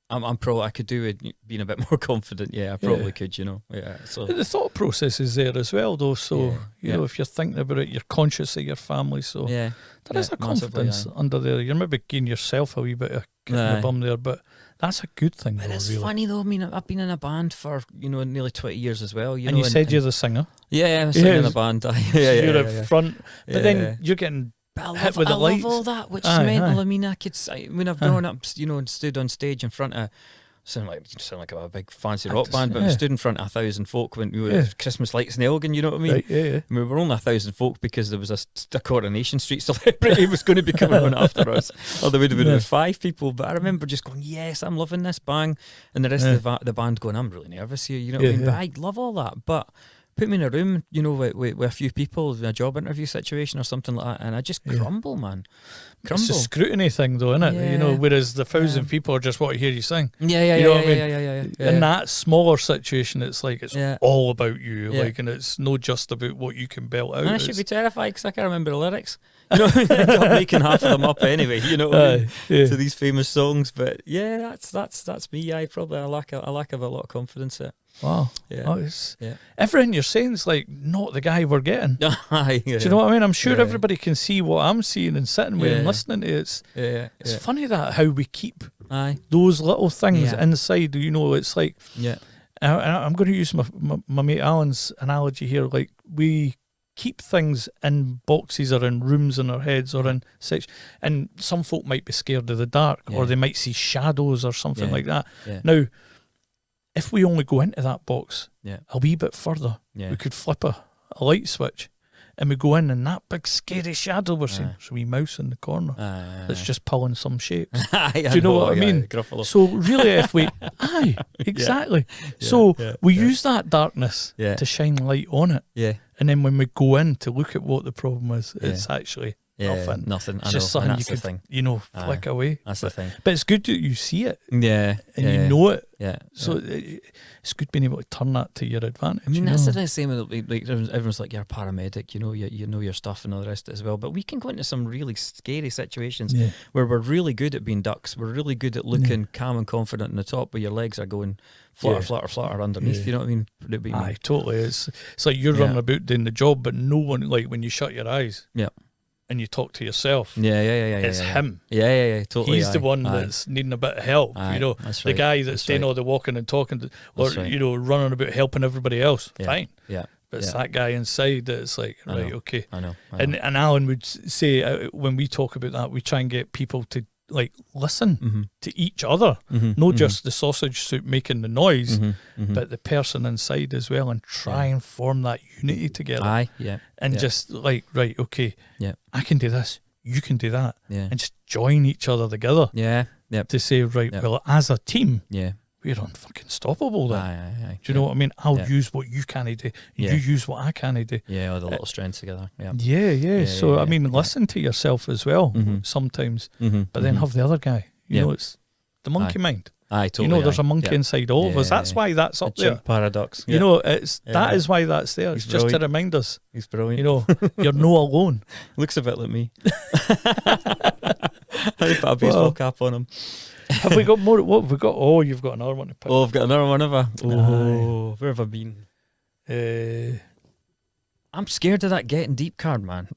I could do with being a bit more confident. Yeah, I probably could, you know. Yeah. So the thought process is there as well, though. So you know, if you're thinking about it, you're conscious of your family. So there is a confidence under there. You're maybe giving yourself a wee bit of kick in the bum there, but that's a good thing. But though, it's really funny though. I mean, I've been in a band for, you know, nearly 20 years as well. You and know, you said you're the singer. Yeah, I'm singing in a band. You're up front, but then you're getting. But I love all that, which is mental. I mean, when I've grown up, you know, and stood on stage in front of sound like a big fancy rock band, but we stood in front of 1,000 folk when we were at Christmas lights in Elgin, you know what I mean? Right, yeah. And we were only 1,000 folk because there was a Coronation Street celebrity was going to be coming on after us, or there would have been about 5 people. But I remember just going, yes, I'm loving this, bang, and the rest of the band going, I'm really nervous here, you know what I mean? But I love all that, but put me in a room, you know, with a few people in a job interview situation or something like that, and I just crumble, man. Crumble. It's a scrutiny thing, though, isn't it? Yeah. You know, whereas the 1,000 people just want to hear you sing. Yeah. You know what I mean? Yeah. In that smaller situation, it's like it's all about you, Yeah. like, and it's not just about what you can belt out. And I should be terrified because I can't remember the lyrics. You know, I end up making half of them up anyway. You know, what I mean? To these famous songs. But yeah, that's me. I lack a lot of confidence at. Wow. Yeah. Oh, everything you're saying is like not the guy we're getting. Do Yeah. you know what I mean? I'm sure everybody can see what I'm seeing and sitting with and listening to it. It's funny that how we keep those little things inside. You know, it's like I'm going to use my mate Alan's analogy here. Like, we keep things in boxes or in rooms in our heads or in sections, and some folk might be scared of the dark or they might see shadows or something like that. Now, if we only go into that box a wee bit further, we could flip a light switch and we go in, and that big scary shadow we're seeing, there's a wee mouse in the corner that's just pulling some shapes. Do you know what I mean? So really, if we exactly. So we use that darkness to shine light on it, and then when we go in to look at what the problem is, it's actually nothing. It's just something you can, flick away. That's the thing. But it's good that you see it, and you know it. So yeah. it's good being able to turn that to your advantage. I mean, that's the same. Like everyone's like, you're a paramedic, you know your stuff and all the rest as well. But we can go into some really scary situations where we're really good at being ducks. We're really good at looking calm and confident on the top, where your legs are going flutter underneath. You know what I mean? Aye, totally. It's like you're running about doing the job, but no one, like when you shut your eyes. And you talk to yourself. It's him. Totally. He's the one that's needing a bit of help. You know, the guy that's doing all the walking and talking, you know, running about helping everybody else. Fine. But it's that guy inside that's like, okay. I know. And Alan would say, when we talk about that, we try and get people to like listen to each other, not just the sausage soup making the noise, but the person inside as well, and try and form that unity together. And just like, right, okay, I can do this, you can do that, and just join each other together. To say, right, well, as a team, we're unfucking-stoppable then. Do you know what I mean? I'll use what you can't do, and you use what I can't do. All the little strengths together. So, I mean, listen to yourself as well sometimes, but then have the other guy. You know, it's the monkey mind. Totally. You know, there's a monkey inside all of us. That's why that's up there. Paradox. You know, that is why that's there. It's just to remind us. He's brilliant. You know, you're no alone. Looks a bit like me. I put a baseball cap on him. Have we got more? What have we got? Oh, you've got another one to pick. Oh, I've got another one, have I? Oh, where have I been? I'm scared of that getting deep card, man.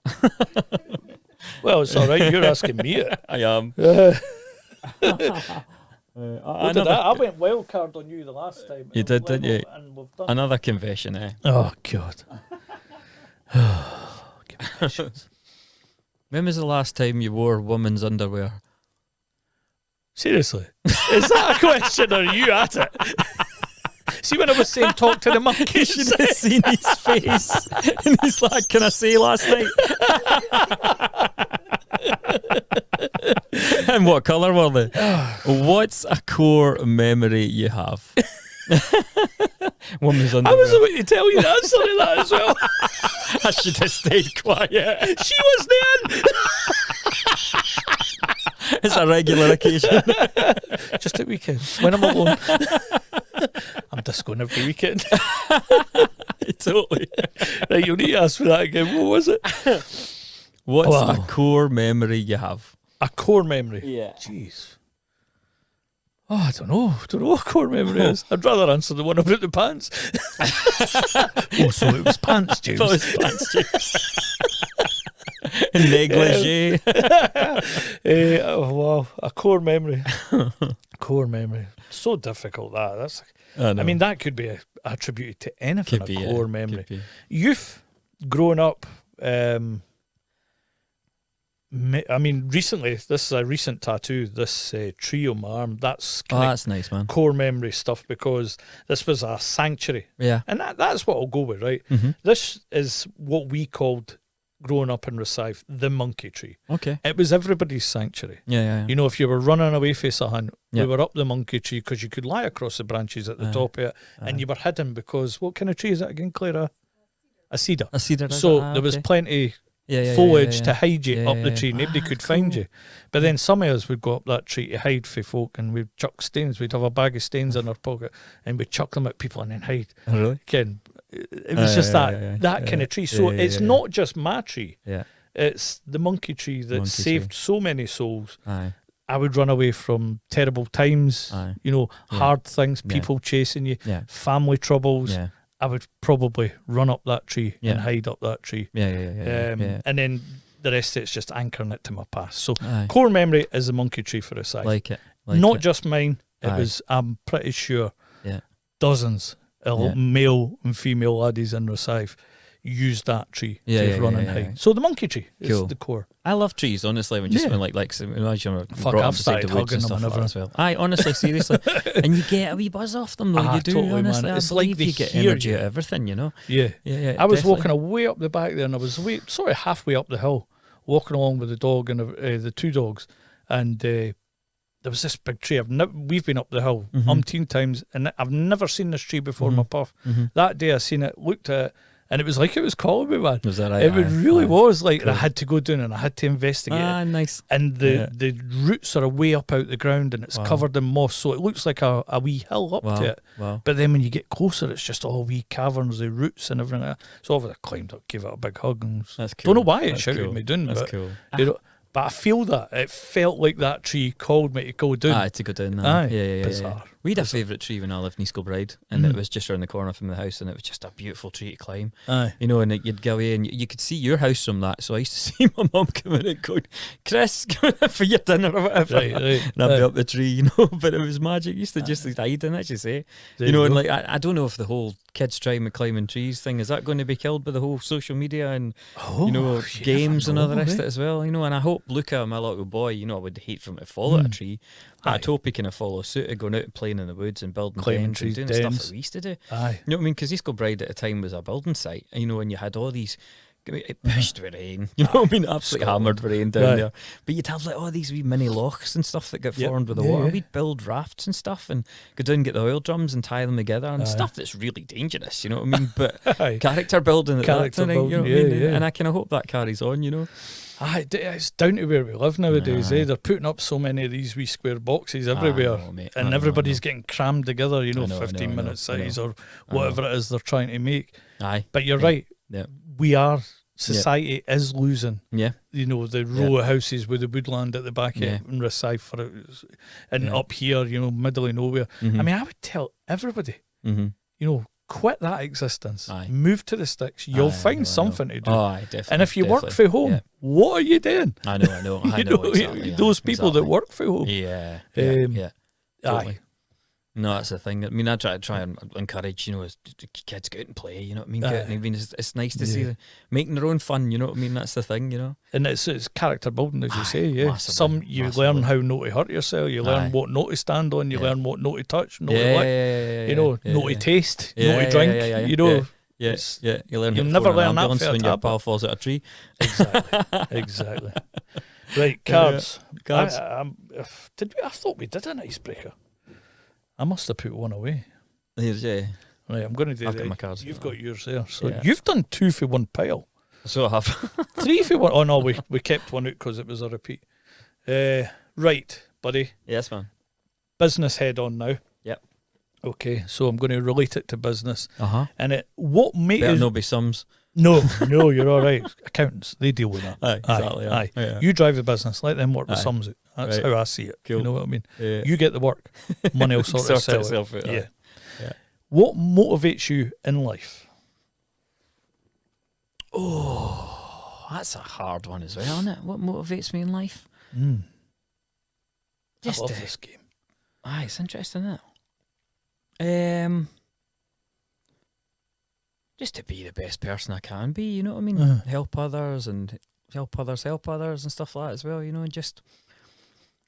Well, it's all right. You're asking me it. I am. I went wild card on you the last time. You did, didn't you? Another confession, eh? Oh, God. Confessions. When was the last time you wore women's underwear? Seriously? Is that a question, or are you at it? See, when I was saying talk to the monkey, You should have seen his face. And he's like, can I say last night? And what colour were they? What's a core memory you have? Woman's underwear. I was about to tell you the answer to that as well. I should have stayed quiet. She was there. It's a regular occasion. Just at weekends, when I'm alone. I'm discoing every weekend. Totally. Right, you'll need to ask for that again. What was it? What's a core memory you have? A core memory? Yeah. Jeez. Oh, I don't know. Don't know what core memory is. I'd rather answer the one about the pants. Oh, so it was pants, James. It was pants, James. Negligee. Oh, wow. A core memory. Core memory. So difficult, that. That's. I mean, that could be attributed to anything, could be, core memory. Youth, growing up, I mean, recently, this is a recent tattoo, this tree on my arm. That's that's nice, man. Core memory stuff, because this was a sanctuary. Yeah. And that's what I'll go with, right? This is what we called, growing up in Rosyth, the monkey tree. Okay. It was everybody's sanctuary. Yeah. You know, if you were running away from a hunt, we were up the monkey tree because you could lie across the branches at the top of it, and you were hidden because, what kind of tree is that again, Clara? A cedar. A cedar. So there was plenty foliage to hide you up the tree. Nobody could find you. But then some of us would go up that tree to hide for folk, and we'd chuck stains. We'd have a bag of stains in our pocket, and we'd chuck them at people and then hide. Oh, really? Again, it was just that kind of tree. So it's not just my tree. Yeah. It's the monkey tree that saved so many souls. I would run away from terrible times, you know, hard things, people chasing you, family troubles. I would probably run up that tree and hide up that tree. And then the rest of it's just anchoring it to my past. So core memory is the monkey tree for a side. Like it. Not just mine. It was, I'm pretty sure, dozens of male and female laddies in Rosyth use that tree to run and hide. So the monkey tree is the core. I love trees, honestly. When just when like imagine I've started hugging them and everything as well. Honestly, seriously, and you get a wee buzz off them though. You do, totally, honestly. Man. It's I believe like they you get hear energy you. out of everything, you know. Yeah. I was walking way up the back there, and I was sort of halfway up the hill, walking along with the dog and the two dogs, and there was this big tree. We've been up the hill umpteen times, and I've never seen this tree before in my puff. That day I seen it, looked at it, and it was like it was calling me, man. Was that right? It really was like, and I had to go down and I had to investigate it. Nice. And the roots are way up out the ground, and it's covered in moss, so it looks like a wee hill up to it. But then when you get closer, it's just all wee caverns, the roots and everything like that. So obviously I climbed up, gave it a big hug, and that's cool. Don't know why it shouted me down. That's but, cool. You know, but I feel that it felt like that tree called me to go down. To go down. Bizarre. We had a favourite tree when I lived in East Kilbride, and it was just around the corner from the house, and it was just a beautiful tree to climb. You know, and you'd go away, and you could see your house from that. So I used to see my mum come in and go, "Chris, come in for your dinner or whatever," right. and I'd be up the tree, you know. But it was magic. You used to just hide in it, you say, you know. And like I don't know if the whole kids trying climbing trees thing is that going to be killed by the whole social media and you know games and all the rest of it as well, you know. And I hope Luca, my little boy, you know, I would hate for him to follow a tree. I'd hope he kind of follow suit of going out and playing in the woods and building climbing dens trees, and doing stuff that we used to do. You know what I mean? Because East Kilbride at the time was a building site, you know, and you had all these. It pushed with rain, you know what I mean? Absolutely hammered with rain down there. But you'd have like all these wee mini lochs and stuff that get formed with the water. We'd build rafts and stuff and go down and get the oil drums and tie them together and stuff that's really dangerous, you know what I mean? But character building, you know what I mean? And I kind of hope that carries on, you know. It's down to where we live nowadays. They're putting up so many of these wee square boxes everywhere, and everybody's getting crammed together. You know, 15-minute size or whatever it is they're trying to make. But you're right. Society is losing. You know, the row of houses with the woodland at the back in Rosyth and up here, you know, middle of nowhere. I mean, I would tell everybody, you know, quit that existence. Move to the sticks. You'll find something to do. Definitely. And if you work from home, what are you doing? I know. Exactly, those people that work from home. Totally. No, that's the thing. I mean, I try and encourage, you know, kids go out and play, you know what I mean? It's nice to see them making their own fun, you know what I mean? That's the thing, you know? And it's character building, as you say, Some, you learn how not to hurt yourself, you learn what not to stand on, you learn what not to touch, not to lick, you know, not to taste, not to drink, you know. You learn. You'll never learn that when your pal falls out of a tree. Exactly. Right, cards. I thought we did an icebreaker. I must have put one away. Right, I'm going to do that. I've got my cards. You've got yours there. So you've done 2 for 1 pile. So I have. 3 for 1. Oh no, we kept one out because it was a repeat. Right, buddy. Yes, man. Business head on now. Yep. Okay, so I'm going to relate it to business. And what makes better not be sums. No, you're all right. Accountants, they deal with that. Exactly. Aye. You drive the business. Let them work the sums out. That's how I see it. Cool. You know what I mean? You get the work. Money will sort itself out. Yeah. What motivates you in life? Oh, that's a hard one as well, isn't it? What motivates me in life? I love this game. It's interesting, isn't it? Just to be the best person I can be, you know what I mean? Help others and help others and stuff like that as well, you know, and just.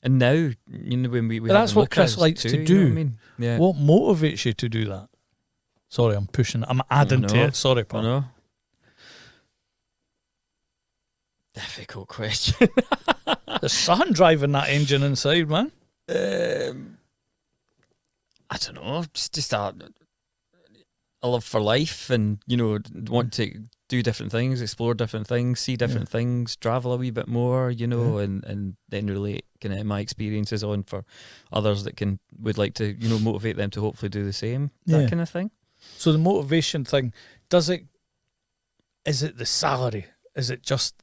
And now, you know, when we that's what Kris likes to do. You know what I mean? Yeah. What motivates you to do that? Sorry, I'm adding to it. Sorry, Paul. No. Difficult question. There's something driving that engine inside, man. I don't know. Just a love for life, and you know, want to do different things, explore different things, see different things, travel a wee bit more, you know, and then relate kind of my experiences on for others that would like to, you know, motivate them to hopefully do the same. That kind of thing. So the motivation thing, is it the salary? Is it just?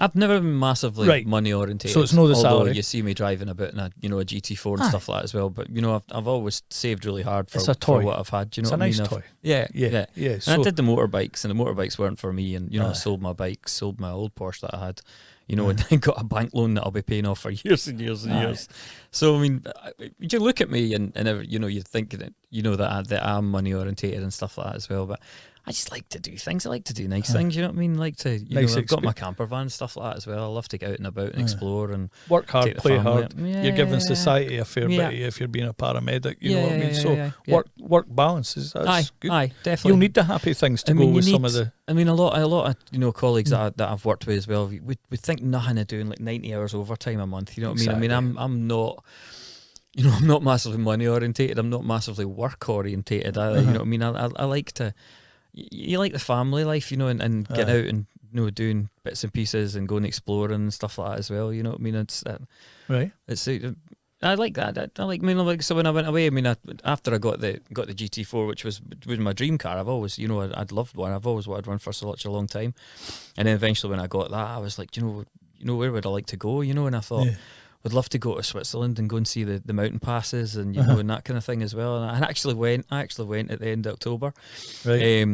I've never been massively money orientated. So it's not the although salary. You see me driving a bit in a GT4 and stuff like that as well. But you know, I've always saved really hard for what I've had. You know, it's a nice toy. Yeah. So I did the motorbikes, and the motorbikes weren't for me. And you know, I sold my bikes, sold my old Porsche that I had. You know, and then got a bank loan that I'll be paying off for years and years and years. So I mean, you look at me and you know, you think that you know that I'm money orientated and stuff like that as well, but. I just like to do things. I like to do nice things. You know what I mean? Like to, I've got my camper van and stuff like that as well. I love to get out and about and explore and work hard, play hard. Yeah, you're giving society a fair bit if you're being a paramedic. You know what I mean? So work balance is good. Aye, definitely. You'll need the happy things to go with some of the. I mean, a lot of you know colleagues that I've worked with as well. We think nothing of doing like 90 hours overtime a month. You know what I mean? I mean, I'm not. You know, I'm not massively money orientated. I'm not massively work orientated either. You know what I mean? I like to. You like the family life, you know, and get out and you know doing bits and pieces and going exploring and stuff like that as well. You know what I mean? It's right. It's I like that. I like so when I went away. I mean, after I got the GT4, which was my dream car. I've always, you know, I'd loved one. I've always wanted one for such a long time. And then eventually when I got that, I was like, you know, where would I like to go? You know, and I thought. Would love to go to Switzerland and go and see the mountain passes and you know and that kind of thing as well. And I actually went at the end of October. Right.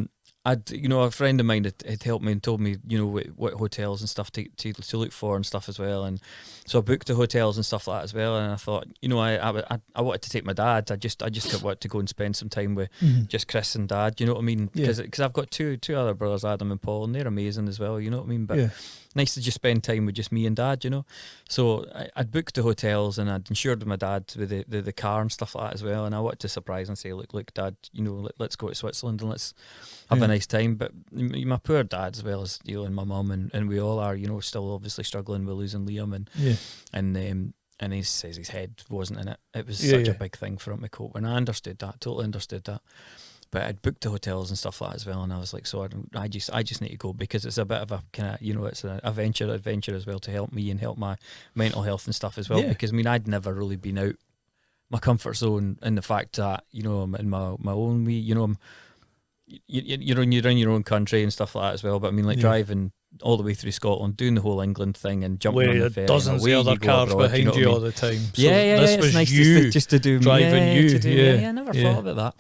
A friend of mine had helped me and told me, you know, what hotels and stuff to look for and stuff as well. And so I booked the hotels and stuff like that as well. And I thought, you know, I wanted to take my dad. I just wanted to go and spend some time with just Kris and Dad. You know what I mean? Because I've got two other brothers, Adam and Paul, and they're amazing as well. You know what I mean? But nice to just spend time with just me and Dad. You know, so I'd booked the hotels and I'd insured my dad with the car and stuff like that as well. And I wanted to surprise and say, look, Dad, you know, let's go to Switzerland and let's have a nice time. But my poor dad, as well as you know, and my mum, and we all are, you know, still obviously struggling with losing Liam, and he says his head wasn't in it. It was such a big thing for him to cope, and I understood that, totally understood that. But I'd booked the hotels and stuff like that as well, and I was like, so I just need to go because it's a bit of a kind of, you know, it's an adventure as well to help me and help my mental health and stuff as well. Because I mean, I'd never really been out my comfort zone, and the fact that, you know, I'm in my own way, you know, you're in your own country and stuff like that as well. But I mean, like driving all the way through Scotland, doing the whole England thing, and jumping on the ferry, dozens of other cars abroad, behind you all the time. So this was nice just to do driving you. I never thought about that.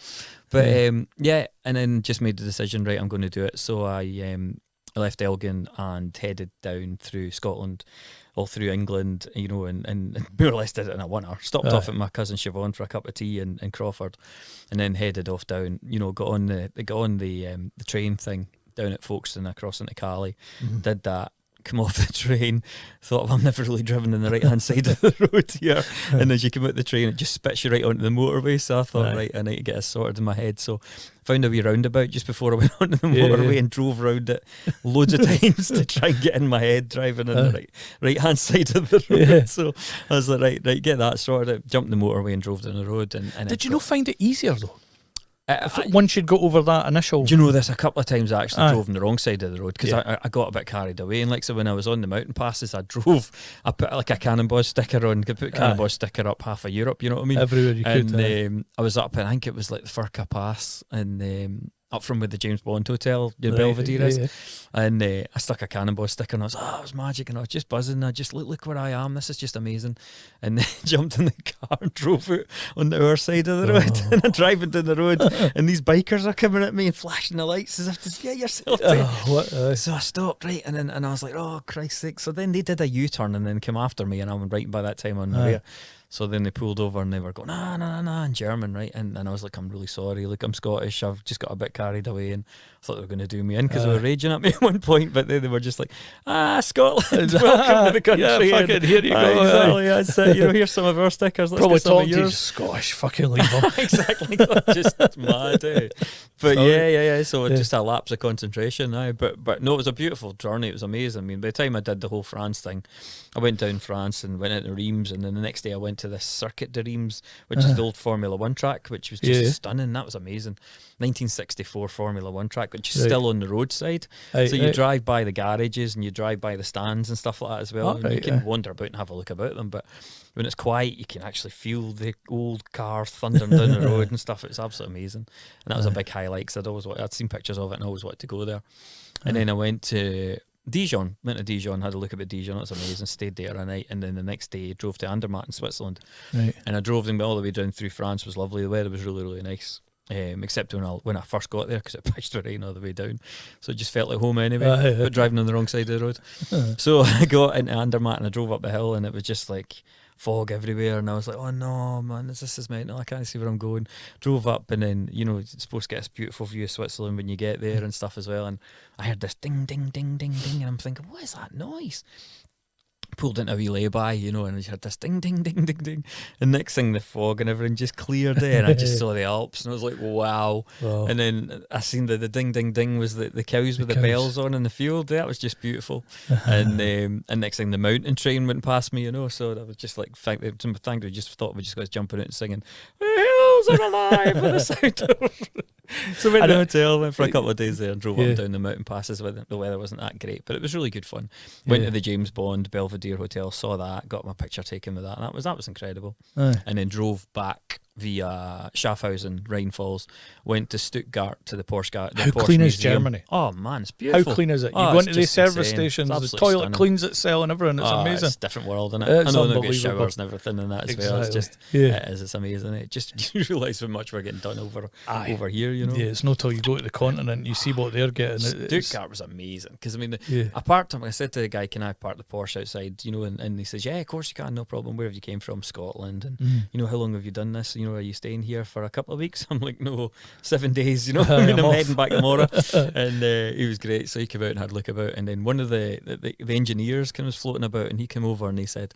But and then just made the decision, right, I'm going to do it. So I left Elgin and headed down through Scotland, all through England, you know, and more or less did it in a one-hour. Stopped off at my cousin Siobhan for a cup of tea in Crawford, and then headed off down. You know, got on the train thing down at Folkestone across into Cali. Did that. Come off the train, thought, well, I've never really driven on the right hand side of the road here. And as you come out the train, it just spits you right onto the motorway. So I thought, right, I need to get this sorted in my head. So found a wee roundabout just before I went onto the motorway and drove round it loads of times to try and get in my head driving on the right hand side of the road. So I was like, right, get that sorted. Jumped the motorway and drove down the road. And did you not find it easier though? Once you'd got over that initial... Do you know this? A couple of times I actually drove on the wrong side of the road because I got a bit carried away. And like, so when I was on the mountain passes, I put like a Cannonball sticker on, could put Cannonball sticker up half of Europe, you know what I mean? Everywhere you could. And I was up, and I think it was like the Furka Pass, and up from where the James Bond Hotel, the Belvedere is. And I stuck a Cannonball sticker, and I was, it was magic, and I was just buzzing. I just, look where I am, this is just amazing. And then jumped in the car and drove out on the other side of the road, and I'm driving down the road, and these bikers are coming at me and flashing the lights as if to get yourself So I stopped, right, and I was like, oh, Christ's sake. So then they did a U-turn and then came after me, and I'm right by that time on the rear. So then they pulled over and they were going, nah, in German, right? And I was like, I'm really sorry. Like, I'm Scottish. I've just got a bit carried away and I thought they were going to do me in because they were raging at me at one point. But then they were just like, Scotland, welcome to the country. Yeah, fucking here you go. Exactly. That's it. Here's some of our stickers. Let's probably get some of talking to yours. Scottish, fucking leave them. Exactly. Just mad, eh? But yeah. So just a lapse of concentration, But no, it was a beautiful journey. It was amazing. I mean, by the time I did the whole France thing, I went down France and went into Reims, and then the next day I went to this Circuit de Reims, which is the old Formula One track, which was just stunning. That was amazing. 1964 Formula One track, which is still on the roadside. So you drive by the garages and you drive by the stands and stuff like that as well. And you can wander about and have a look about them, but when it's quiet, you can actually feel the old car thundering down the road and stuff. It's absolutely amazing. And that was a big highlight because I'd seen pictures of it and I always wanted to go there. And then I went to Dijon, had a look at Dijon. It was amazing. Stayed there a night, and then the next day drove to Andermatt in Switzerland. Right. And I drove them all the way down through France. It was lovely. The weather was really, really nice. Except when I first got there because it pitched with rain all the way down, so it just felt like home anyway. But driving on the wrong side of the road. So I got into Andermatt and I drove up the hill, and it was just like fog everywhere, and I was like, oh no man, this is mental, I can't see where I'm going. Drove up, and then it's supposed to get this beautiful view of Switzerland when you get there and stuff as well, and I heard this ding ding ding ding ding, and I'm thinking, what is that noise? Pulled into a wee lay-by, and I heard this ding ding ding ding ding, and next thing the fog and everything just cleared there, and I just saw the Alps, and I was like, wow. And then I seen the ding ding ding was the cows with the bells on in the field. That was just beautiful. And next thing the mountain train went past me, so that was just like, thank you, just thought we just got jumping out and singing, the hills are alive with the sound of... So went to the hotel, went for a couple of days there and drove up and down the mountain passes. The weather wasn't that great, but it was really good fun. Went to the James Bond Belvedere Hotel, saw that, got my picture taken with that, and that was incredible. And then drove back via Schaffhausen, Rhine Falls, went to Stuttgart to the Porsche Garage. How clean is Germany? Oh man, it's beautiful. How clean is it? You go into these service stations, the toilet cleans itself and everything. It's amazing. It's a different world, isn't it? I know they've got showers and everything and that as well. It's just, it's amazing. It just, you realise how much we're getting done over here, Yeah, it's not till you go to the continent you see what they're getting. Stuttgart was amazing because I mean, I parked. I said to the guy, "Can I park the Porsche outside?" And he says, "Yeah, of course you can, no problem. Where have you came from? Scotland, and how long have you done this? Are you staying here for a couple of weeks?" I'm like, "No, 7 days. I'm heading back tomorrow." And he was great. So he came out and had a look about, and then one of the engineers was floating about, and he came over and he said,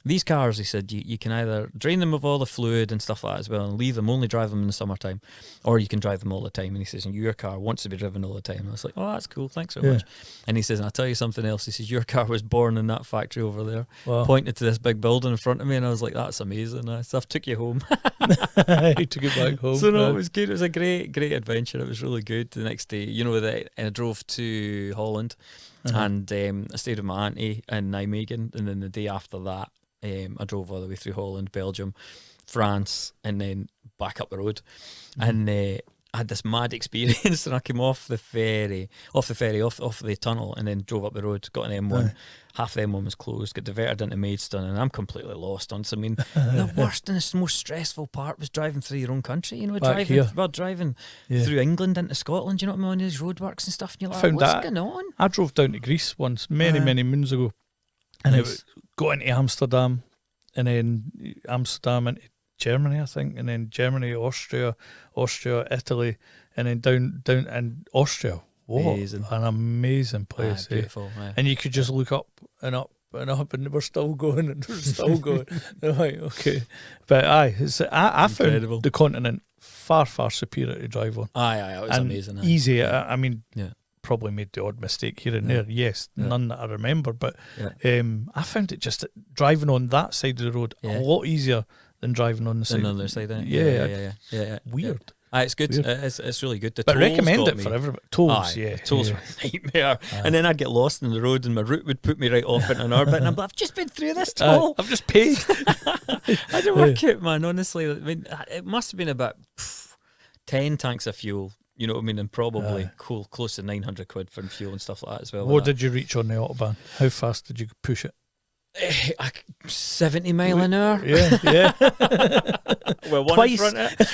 "These cars," he said, you can either drain them of all the fluid and stuff like that as well and leave them, only drive them in the summertime, or you can drive them all the time." And he says, "And your car wants to be driven all the time." And I was like, "Oh, that's cool, thanks very much." And he says, "And I'll tell you something else." He says, "Your car was born in that factory over there." Wow. Pointed to this big building in front of me, and I was like, "That's amazing." So I took you home. He took it back home. So no, it was good. It was a great adventure. It was really good. The next day, and I drove to Holland, and I stayed with my auntie in Nijmegen, and then the day after that, I drove all the way through Holland, Belgium, France, and then back up the road. And I had this mad experience, and I came off the tunnel, and then drove up the road, got an M1. Half the M1 was closed, got diverted into Maidstone, and I'm completely lost on. So I mean, the worst and the most stressful part was driving through your own country. Driving through England into Scotland. You know what I mean? On these roadworks and stuff. And you're like, what's going on? I drove down to Greece once, many moons ago, and it was going into Amsterdam, and then Amsterdam into Germany, I think, and then Germany, Austria, Italy, and then down in Austria. What an amazing place. Beautiful. And you could just look up and up and up, and we're still going, and we're still going. Right, okay. But I found the continent far superior to drive on. It was amazing. Easy. I mean, probably made the odd mistake here and there. Yes, none that I remember, but I found it just driving on that side of the road a lot easier than driving on the side. On the other side, yeah. Weird. It's good. It's really good. But recommend it for everybody. Tolls, tolls were a nightmare. And then I'd get lost in the road, and my route would put me right off into an orbit, and I'm like, I've just been through this toll. I've just paid. I don't work out, man. Honestly, I mean, it must have been about 10 tanks of fuel. You know what I mean? And probably close to 900 quid for fuel and stuff like that as well. What did you reach on the Autobahn? How fast did you push it? 70 mile an hour. Yeah. Well, one Twice. in front of it.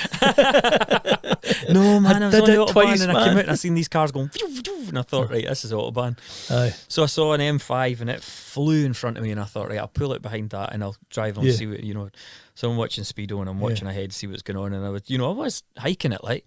No, man, I was did on the it Autobahn twice, and I came man. out and I seen these cars going, and I thought, right, this is Autobahn. Aye. So I saw an M5 and it flew in front of me and I thought, right, I'll pull it behind that and I'll drive and see what, So I'm watching Speedo and I'm watching ahead to see what's going on, and I was hiking it like,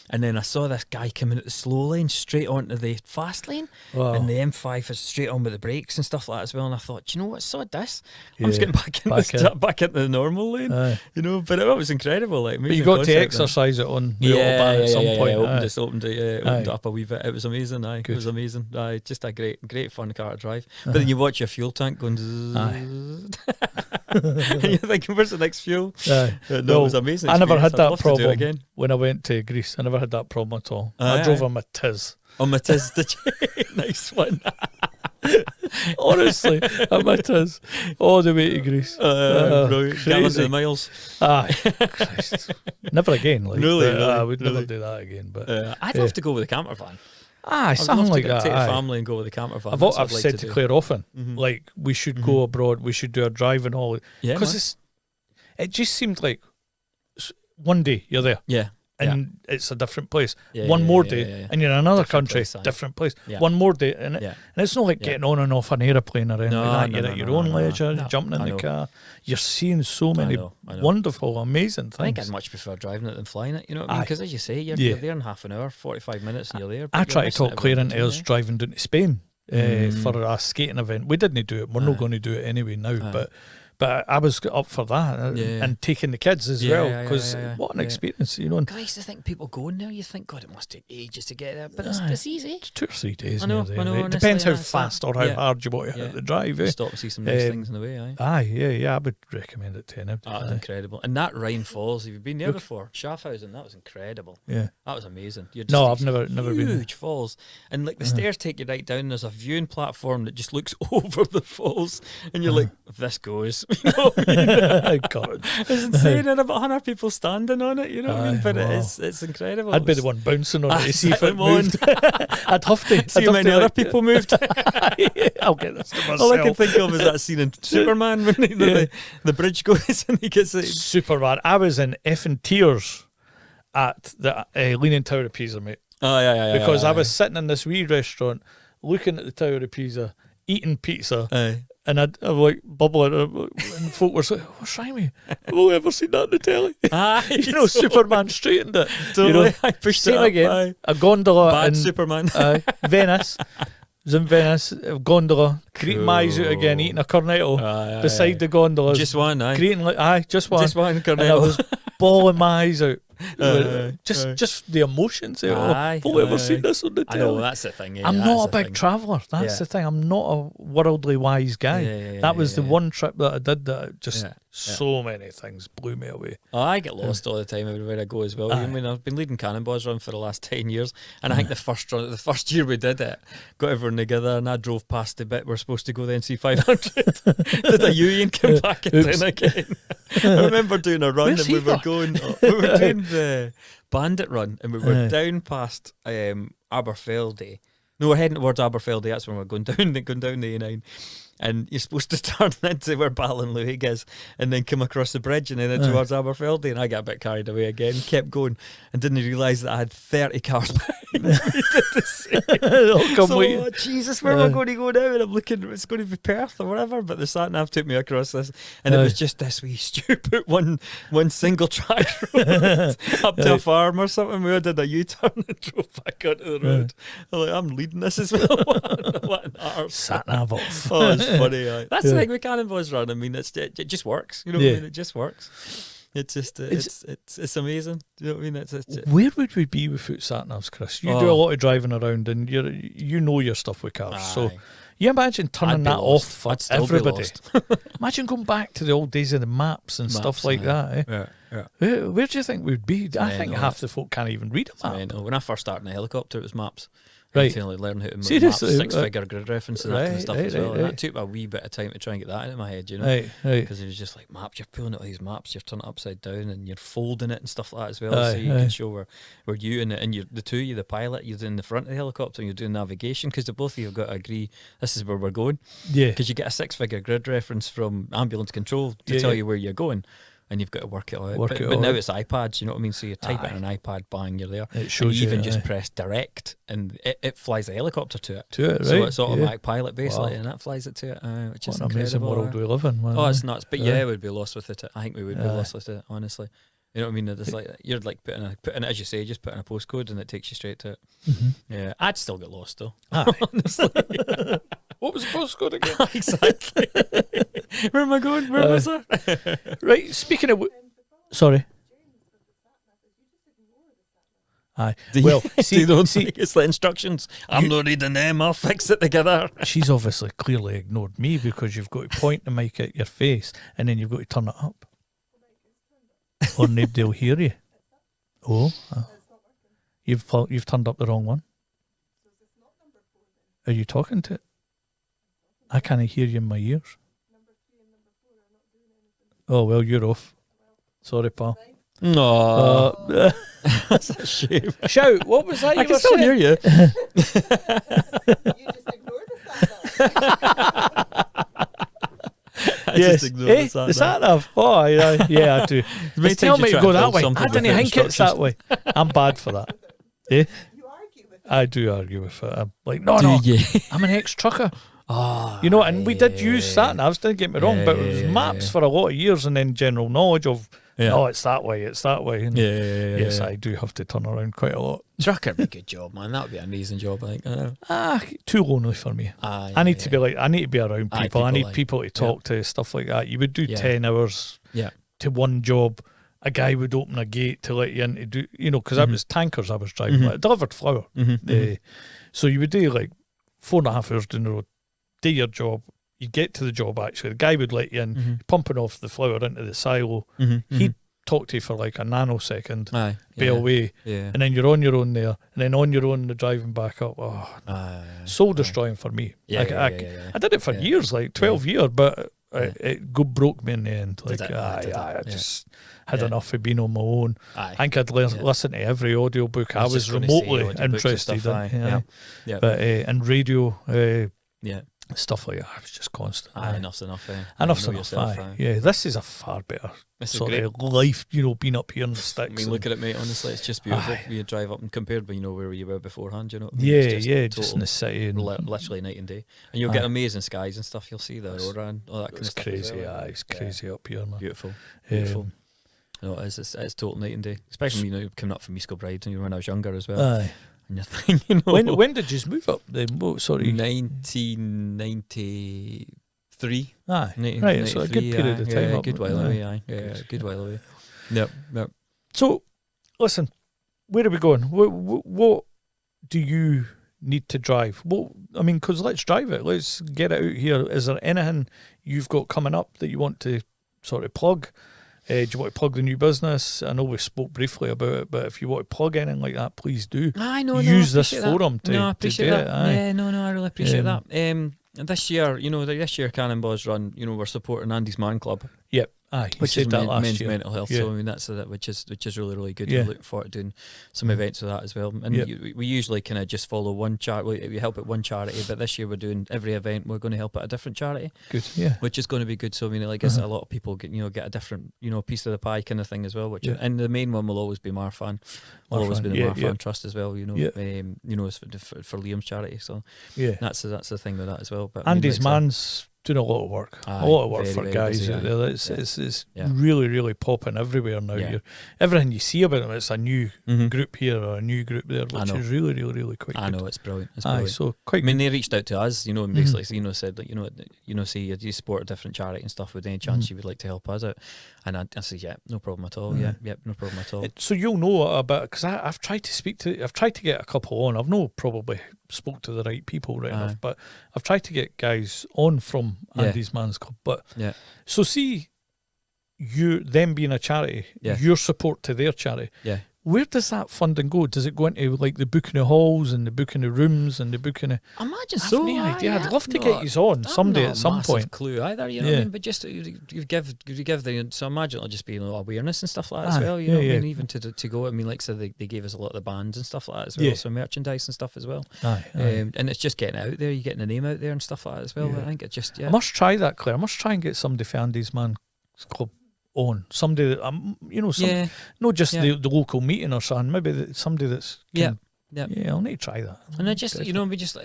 and then I saw this guy coming at the slow lane straight onto the fast lane, and the M5 is straight on with the brakes and stuff like that as well, and I thought, do you know what, sod this, I'm just getting back into the normal lane, but it was incredible. Like, but you got to exercise it on the Autobahn at some point. Opened it up a wee bit. It was amazing. It was amazing. Just a great fun car to drive. But then you watch your fuel tank going and you're thinking, where's the next fuel? It was amazing. I never had that to problem again. when I went to Greece. I never had that problem at all. I drove on my Tiz. On my Tiz, did you? Nice one. Honestly, on my Tiz, all the way to Greece. Brilliant. Gallons of the miles. Christ. Never again. Like, really, I would never do that again. But I'd love to go with a camper van. Something like that. Take a family and go with a camper van. I've said to Claire often, like, we should go abroad. We should do a driving holiday. Because it just seemed like one day you're there. Yeah. And it's a different place. One more day, and you're in another country, different place. One more day, and it's not like getting on and off an aeroplane or anything like that. You're at your own leisure, jumping in the car. You're seeing so many wonderful, amazing things. I think I'd much prefer driving it than flying it, you know what I mean? Because as you say, you're there in half an hour, 45 minutes, and you're there. I try to talk Claire into us driving down to Spain for a skating event. We didn't do it. We're not going to do it anyway now, but I was up for that and taking the kids as well, because what an experience, you know. I used to think people going there, you think, God, it must take ages to get there, but it's easy. It's 2 or 3 days. I know, it depends how fast or how hard you want to hit the drive. Stop and see some nice things in the way. I would recommend it to anybody. That was incredible. And that Rhine Falls, have you been there before? Schaffhausen, that was incredible. Yeah, that was amazing. I've never been. Huge falls, and like the stairs take you right down. There's a viewing platform that just looks over the falls, and you're like, if this goes, you know what I mean? God, it's insane, and about 100 people standing on it, you know what I mean? But it's incredible. I'd be the one bouncing on it to see if it moved. I'd have to see how many other people moved. I'll get this to myself. All I can think of is that scene in Superman when the bridge goes and he gets it. Superman. I was in effing tears at the Leaning Tower of Pisa, mate. Because I was sitting in this wee restaurant looking at the Tower of Pisa, eating pizza. And I'm like bubbling, and folk were like, "What's wrong with you? Have we ever seen that on the telly?" You know, Superman straightened it. Totally. You know, I pushed same it up, again. A gondola Bad in Superman. Venice. I was in Venice, a gondola, greeting my eyes out again, eating a cornetto beside the gondola. Just one, greeting just one. Just one cornetto. And I was bawling my eyes out. Just the emotions. Have we ever seen this on the telly? I know, that's the thing. I'm not a big traveller. That's the thing. I'm not a worldly wise guy. That was the one trip that I did that just so many things blew me away. I get lost all the time everywhere I go as well. I mean, I've been leading Cannonballs Run for the last 10 years, and I think the first year we did it, got everyone together, and I drove past the bit we're supposed to go the NC 500. Did a U and came back and down again. I remember doing a run, and we were doing the Bandit Run, and we were down past Aberfeldy. No, we're heading towards Aberfeldy. That's when we're going down the A9. And you're supposed to turn into where Ballinluig is and then come across the bridge and then towards Aberfeldy. And I got a bit carried away again, kept going, and didn't realise that I had 30 cars behind me. Did the same. Jesus, where am I going to go now? And I'm looking, it's going to be Perth or whatever. But the sat nav took me across this, and it was just this wee stupid one single track road up to a farm or something. We did a U-turn and drove back onto the road. I'm leading this as well. What an arse. Sat nav off. Oh, it's funny. That's the thing with Cannonballs Run. I mean, it just works. You know what I mean? It just works. It's just it's amazing. You know what I mean? It's where would we be without sat navs, Chris? You do a lot of driving around, and you know your stuff with cars. So you imagine turning that off for everybody. Imagine going back to the old days of the maps and stuff like that. Where do you think we'd be? I think half the folk can't even read a map. When I first started in a helicopter, it was maps. Right. To learn how to map Seriously? six-figure grid reference and that kind of stuff as well. Right. And that took me a wee bit of time to try and get that into my head, you know. Right. Because it was just like maps, you're pulling out all these maps, you're turning it upside down and you're folding it and stuff like that as well. So you can show where you and you're the two of you, the pilot, you're in the front of the helicopter and you're doing navigation, because the both of you have got to agree this is where we're going. Yeah. Because you get a six-figure grid reference from ambulance control to tell you where you're going. And you've got to work it out. But now it's iPads, you know what I mean? So you type it in an iPad, bang, you're there. It shows you. Even just press direct, and it flies the helicopter to it. Right? So it's automatic pilot, basically, and that flies it to it, which is an amazing world we live in. Man. Oh, it's nuts. But yeah, we'd be lost with it. I think we would be lost with it, honestly. You know what I mean? It's like you're like putting as you say, just putting a postcode and it takes you straight to it. Yeah, I'd still get lost though. Honestly. What was the postcode again? Exactly. Where am I going? Where was I? Right. Speaking of, sorry. Aye. Well, see, it's the instructions. I'm not reading them. I'll fix it together. She's obviously clearly ignored me, because you've got to point the mic at your face and then you've got to turn it up. Or nobody will hear you. Oh, you've turned up the wrong one. Are you talking to it? I can't hear you in my ears. Oh well, you're off. Sorry, pal. No, that's a shame. Shout! What was that? I can still hear you. You just ignored the The sat nav. Oh, yeah, I do. They tell me to go that way. I didn't think it's that way. I'm bad for that. You argue with it. I do argue with it. I'm like, no, I'm an ex-trucker. You know, and we did use sat navs, don't get me wrong, but it was maps for a lot of years, and then general knowledge of, it's that way, it's that way. And yes, I do have to turn around quite a lot. Trucker would be a good job, man. That would be an amazing job, I think. Too lonely for me. I need to be around people. I need people to talk to, stuff like that. You would do 10 hours to one job. A guy would open a gate to let you in to do, you know, because that was tankers I was driving. I delivered flour. So you would do like 4.5 hours down the road, do your job. You'd get to the job, actually. The guy would let you in, pumping off the flour into the silo. He'd talk to you for like a nanosecond, be away, and then you're on your own there, and then on your own the driving back up. Soul destroying for me. I did it for years, like 12 years, but it broke me in the end. Like, I just had enough of being on my own. I think I'd listen to every audiobook I was remotely interested in. But and radio, stuff like that. I was just constant. Enough's enough. Enough's enough. Yeah, this is a far better sort of life, you know, being up here in the sticks. I mean, look at it, mate. Honestly, it's just beautiful. You drive up and compared with, you know, where you were beforehand, you know. Just in the city. And literally night and day. And you'll get amazing skies and stuff. You'll see the aurora and all that kind of stuff. It's crazy, it's crazy up here, man. Beautiful. No, it's total night and day. Especially, you know, coming up from East Kilbride and when I was younger as well. You know. When did you move up then? 1993. Right, so a good period of time up. Good while away, good while away. Yep. So, listen, where are we going? What do you need to drive? Well, I mean, because let's drive it. Let's get it out here. Is there anything you've got coming up that you want to sort of plug? Do you want to plug the new business? I know we spoke briefly about it, but if you want to plug anything like that, please do. Use this forum to appreciate do that. it. I really appreciate that. This year, you know, Cannonball's run, you know, we're supporting Andy's Man Club. Yep. Which is men's mental health. So I mean that's which is really, really good. We're looking forward to doing some events with that as well. And we usually kind of just follow one charity. We help at one charity, but this year we're doing every event. We're going to help at a different charity. Good, which is going to be good. So I mean, like a lot of people get a different piece of the pie kind of thing as well. Which and the main one will always be Marfan. Will always be the Marfan Trust as well. You know, it's for Liam's charity. So that's the thing with that as well. But Andy's man's doing a lot of work. For guys busy, out there. It's really, really popping everywhere now. Everything you see about them, it's a new group here or a new group there, which is really, really, really quite good. I know, it's brilliant. It's brilliant. So quite. I mean, they reached out to us, you know, and basically, said that, say you support a different charity and stuff. With any chance you would like to help us out? And I said, no problem at all. No problem at all. So you'll know about, because I've tried to get a couple on. I've not probably spoke to the right people right enough, but I've tried to get guys on from Andy's Man's Club. But so see, them being a charity, your support to their charity. where does that funding go? Does it go into like the booking of halls and the booking of rooms and the booking of... I imagine I have so. no idea. I'd love to get you on someday at some point. Clue either, you know what I mean? But just you give the, so I imagine it'll just be awareness and stuff like that as well. You know what I mean? Even to go. I mean, like so they gave us a lot of the bands and stuff like that as well. So merchandise and stuff as well. And it's just getting out there. You're getting the name out there and stuff like that as well. I think it just I must try that, Claire. I must try and get somebody for Andy's Man Club on, somebody that not just the local meeting or something, maybe somebody that's I'll need to try that. And I just we just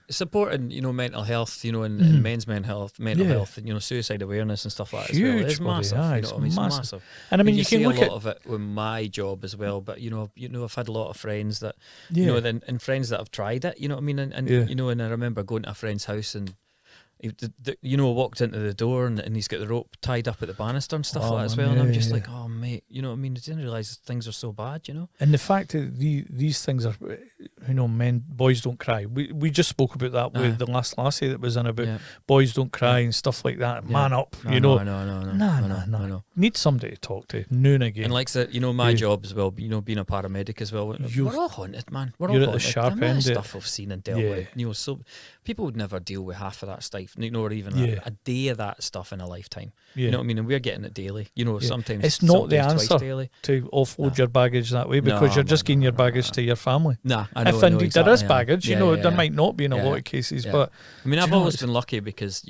supporting mental health, and men's mental health, and suicide awareness and stuff like that. Huge, as well. It's massive. It's massive. And I mean, you can look see a lot of it with my job as well. But I've had a lot of friends that and friends that have tried it. You know what I mean? And and I remember going to a friend's house and. Walked into the door and he's got the rope tied up at the banister and stuff like that as well. And I'm just like, oh, mate, you know what I mean? I didn't realise things are so bad, And the fact that these things are, boys don't cry. We just spoke about that with the last lassie that was in about boys don't cry and stuff like that. Man up, No. Need somebody to talk to noon again. And like that, my job as well, being a paramedic as well. We're all haunted, man. We're all haunted. At the sharp end of stuff I've seen and dealt with. So people would never deal with half of that stuff. Or even a day of that stuff in a lifetime. You know what I mean? And we're getting it daily. Sometimes it's not the answer daily. To offload your baggage that way because you're just giving your baggage to your family. I know, if indeed exactly, there is baggage, there might not be in a lot of cases. But I mean, I've always been lucky because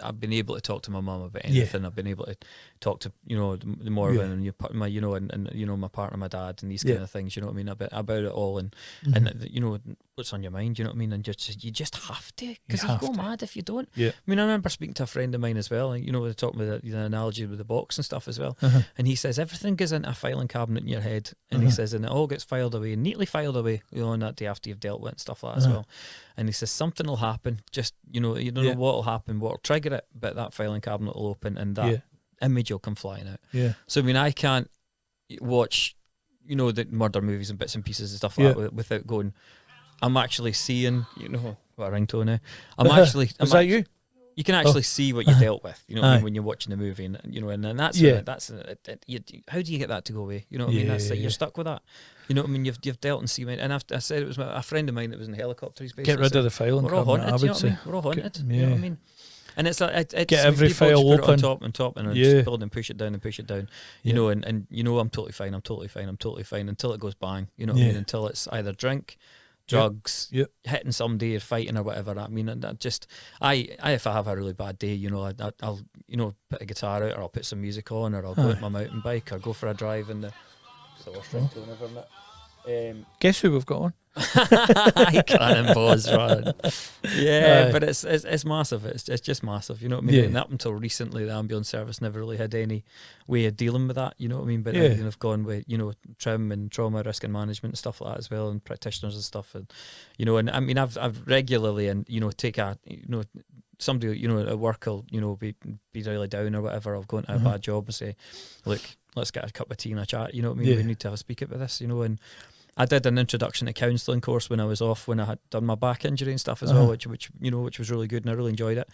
I've been able to talk to my mum about anything. I've been able to talk to the Morgan and my partner, my dad, and these kind of things. You know what I mean about it all and what's on your mind. You know what I mean? And you just have to because you go mad if you don't. I mean, I remember speaking to a friend of mine as well, and we're talking about the analogy with the box and stuff as well. And he says everything goes into a filing cabinet in your head, and he says, and it all gets filed away, neatly filed away, on that day after you've dealt with it and stuff like that as well. And he says something will happen, just you don't know what will happen, what will trigger it, but that filing cabinet will open, and that image will come flying out. So I mean, I can't watch the murder movies and bits and pieces and stuff like that without going, I'm actually seeing, what a ringtone now. Is that you? You can actually see what you dealt with, what I mean, when you're watching the movie, and and that's how do you get that to go away? You know what I mean? That's you're stuck with that. You know what I mean? You've dealt and seen it, and I said it was a friend of mine that was in a helicopter. He's get rid of the filing cabinet. We're all haunted. I would say we're all haunted. You know what I mean? And it's get every file open on top, and just build and push it down, you know, and I'm totally fine until it goes bang. You know what I mean? Until it's either drink, drugs, hitting somebody or fighting or whatever. I mean, and if I have a really bad day, I'll put a guitar out, or I'll put some music on, or I'll go out my mountain bike, or go for a drive in the ringtone over it. Guess who we've got on? I can't pause, right? But it's massive. It's just massive. You know what I mean? And up until recently, the ambulance service never really had any way of dealing with that. You know what I mean? But I've gone with TRIM and trauma risk and management and stuff like that as well, and practitioners and stuff. And and I mean, I've regularly take a somebody at work will be really down or whatever. I'll go into a bad job and say, look, let's get a cup of tea and a chat. You know what I mean? We need to have a speak about this. And I did an introduction to counselling course when I was off, when I had done my back injury and stuff as well, which was really good, and I really enjoyed it.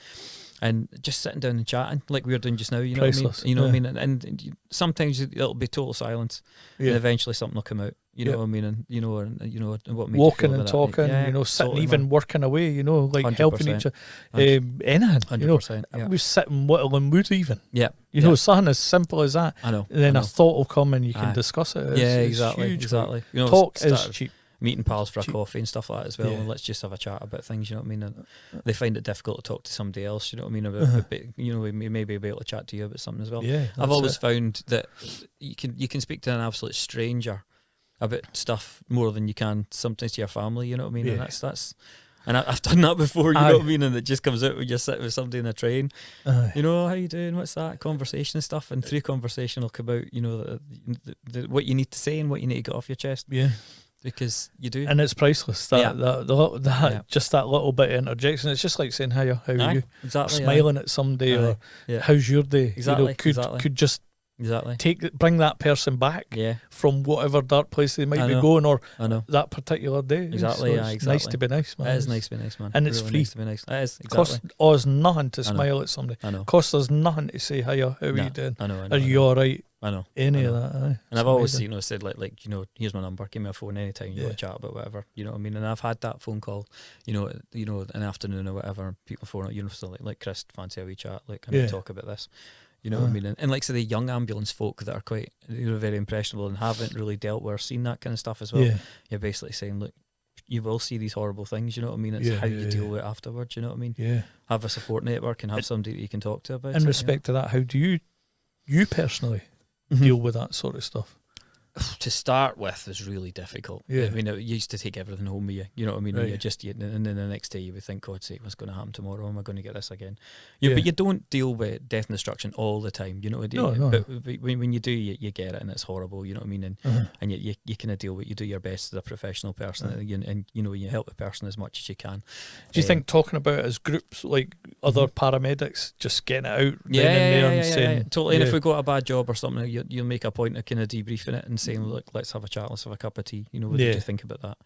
And just sitting down and chatting like we're doing just now, you know Priceless. what I mean? You know what I mean? And sometimes it'll be total silence, and eventually something will come out. You know what I mean? And and what makes walking you feel and talking, sitting, totally, even working away, like helping each other, anything. 100%, we sit and whittling wood, even. Something as simple as that. I know. And then a thought will come and you can discuss it. Exactly. Huge, exactly. Talk is cheap. Meeting pals for a coffee and stuff like that as well, and let's just have a chat about things. You know what I mean? And they find it difficult to talk to somebody else. You know what I mean? About we may be able to chat to you about something as well. I've always found that you can speak to an absolute stranger about stuff more than you can sometimes to your family. You know what I mean? And that's. And I've done that before, you know what I mean? And it just comes out when you're sitting with somebody in a train. How you doing? What's that? Conversation and stuff. And through conversation will come out, what you need to say and what you need to get off your chest. Because you do. And it's priceless. Just that little bit of interjection. It's just like saying, hiya, how are you? Exactly. Smiling at somebody or how's your day? Exactly. Could just Exactly. Bring that person back from whatever dark place they might be going, or that particular day. Exactly. So it's nice to be nice, man. It is nice to be nice, man. And it's really free. Nice to be nice. It is. Exactly. Costs us nothing to smile at somebody. I know. Costs us nothing to say, hiya, how are you doing? I know. Are you all right? I know. Any of that. Aye. And I've always, said like, here's my number, give me a phone anytime you want to chat about whatever. You know what I mean? And I've had that phone call, an afternoon or whatever, people phone out, so like Kris, fancy a wee chat, like, can we talk about this? You know what I mean? And like, say, the young ambulance folk that are quite, very impressionable and haven't really dealt with or seen that kind of stuff as well. Yeah. You're basically saying, look, you will see these horrible things, you know what I mean? It's how you deal with it afterwards, you know what I mean? Yeah. Have a support network and have somebody that you can talk to about it. In respect to that, how do you personally deal with that sort of stuff? To start with was really difficult. Yeah. I mean, it used to take everything home with you. You know what I mean? Right. And then the next day you would think, God's sake, what's going to happen tomorrow? Am I going to get this again? But you don't deal with death and destruction all the time. You know what I mean? No. But when you do, you get it, and it's horrible. You know what I mean? And you kind of deal with. You do your best as a professional person, and you help the person as much as you can. Do you think talking about it as groups, like other paramedics, just getting it out, and saying, totally. And if we got a bad job or something, you'll make a point of kind of debriefing it and saying, look, let's have a chat, let's have a cup of tea. What did you think about that?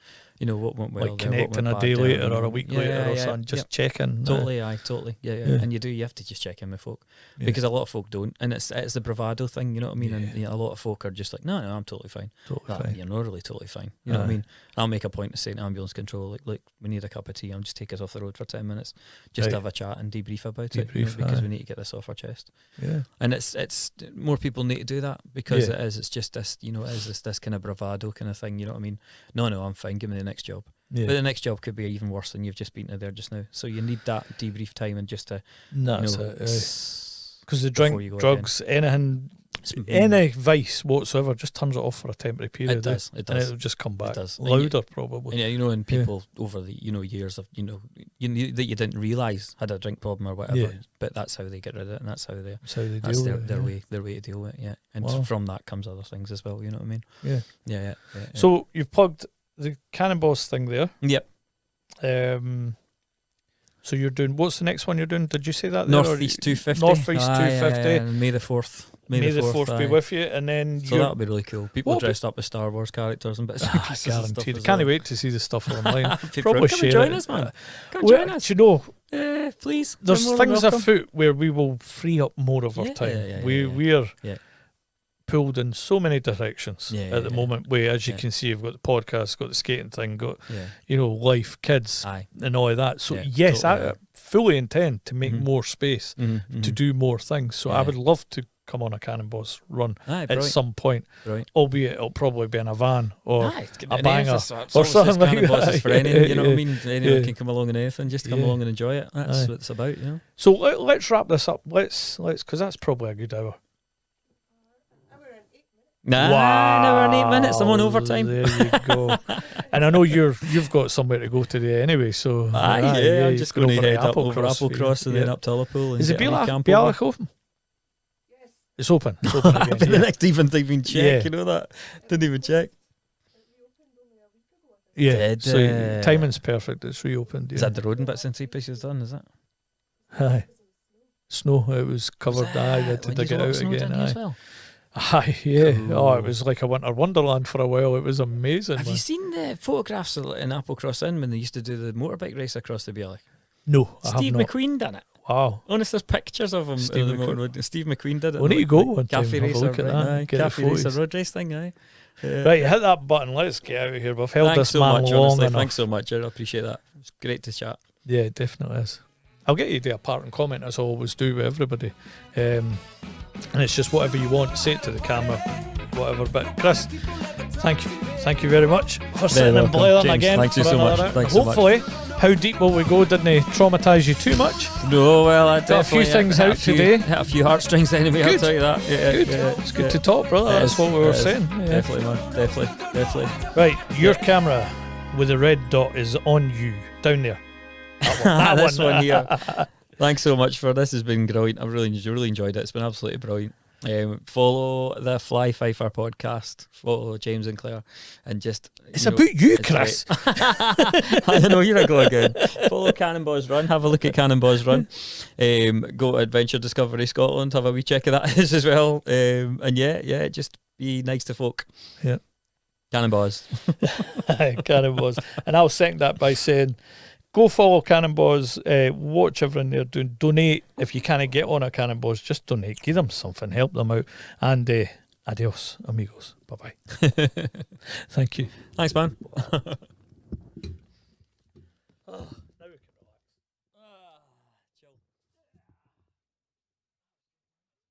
What went well? Like connecting a day later or a week later or something, just checking. Totally, totally. Yeah. And you have to just check in with folk because a lot of folk don't, and it's the bravado thing. You know what I mean? And a lot of folk are just like, no, I'm totally fine. Fine. You're not really totally fine. You know what I mean? I'll make a point of saying to ambulance control, like, we need a cup of tea. I'll just take us off the road for 10 minutes, just have a chat and debrief about it, because we need to get this off our chest. Yeah. And it's more people need to do that because it's just this, this kind of bravado kind of thing. You know what I mean? No, I'm fine. Give me the next job. Yeah. But the next job could be even worse than you've just been to there just now. So you need that debrief time and just to, because the drink, drugs, anything, any vice whatsoever just turns it off for a temporary period. It does. And it'll just come back louder probably. And and people over the years of that you didn't realise had a drink problem or whatever. Yeah. But that's how they get rid of it, and that's how they deal with it. Their way to deal with it. Yeah. And from that comes other things as well. You know what I mean? Yeah. So you've plugged the Cannonballs thing there. Yep. So you're doing, what's the next one you're doing? Did you say that? Northeast 250. Northeast 250. May the 4th. May the 4th be with you. And then so that'll be really cool. People dressed up as Star Wars characters and bits and pieces. Guaranteed. Can't wait to see the stuff online. Probably share join us, man. Come join us. Do you know, please. There's things afoot where we will free up more of our time. We're pulled in so many directions at the moment, where, as you can see, you've got the podcast, got the skating thing, got life, kids, and all of that. So yes, totally. I fully intend to make more space to do more things. So I would love to come on a Cannonballs run at some point, albeit it'll probably be in a van or a banger or something like that. For anyone, you know what I mean? Anyone can come along and anything, just come along and enjoy it. That's what it's about, So let's wrap this up. Let's because that's probably a good hour. Nah, never in 8 minutes. I'm on overtime. There you go. And I know you've got somewhere to go today anyway, so I'm just going to head up over Applecross and then up to Liverpool. Is it Bialach open? Yes. It's open. It's open again. The next even check, you know that? Didn't even check. Yeah, so timing's perfect. It's reopened. Is that the road and bits and pieces done, is it? Aye. Snow, it was covered. They had to dig it out again. Aye. Aye, yeah. Cool. Oh, it was like a winter wonderland for a while. It was amazing. Have you seen the photographs in Applecross Inn when they used to do the motorbike race across the Bialach? No, Steve McQueen done it. Wow. Honest, there's pictures of him. Steve McQueen did it. We need to go one time. Cafe racer, look at that. Cafe racer road race thing, aye. Right, hit that button. Let's get out of here. We've held this man long enough. Thanks so much. I appreciate that. It's great to chat. Yeah, it definitely is. I'll get you to do a parting comment, as I always do with everybody. And it's just whatever you want, say it to the camera, whatever. But Kris, thank you very much for sitting and blathering again. Thank you so much. Hopefully, how deep will we go? Didn't they traumatise you too much? No, well, I got a few things out today. Hit a few heartstrings anyway. I'll tell you that. Good. It's good to talk, brother. That's what we were saying. Definitely, man. Definitely. Right, your camera with the red dot is on you down there. This one here. Thanks so much for this. Has been brilliant. I've really enjoyed it. It's been absolutely brilliant. Follow the Fly Fifer podcast. Follow James and Claire, and just it's about you, Kris. I know you're a go again. Follow Cannonballs Run. Have a look at Cannonballs Run. Go to Adventure Discovery Scotland. Have a wee check of that as well. And just be nice to folk. Yeah, Cannonballs. Cannonballs. And I'll second that by saying, go follow Cannonballs, watch everything they're doing, donate. If you can't get on a Cannonballs, just donate, give them something, help them out, and Adios, amigos. Bye-bye. Thank you. Thanks, man.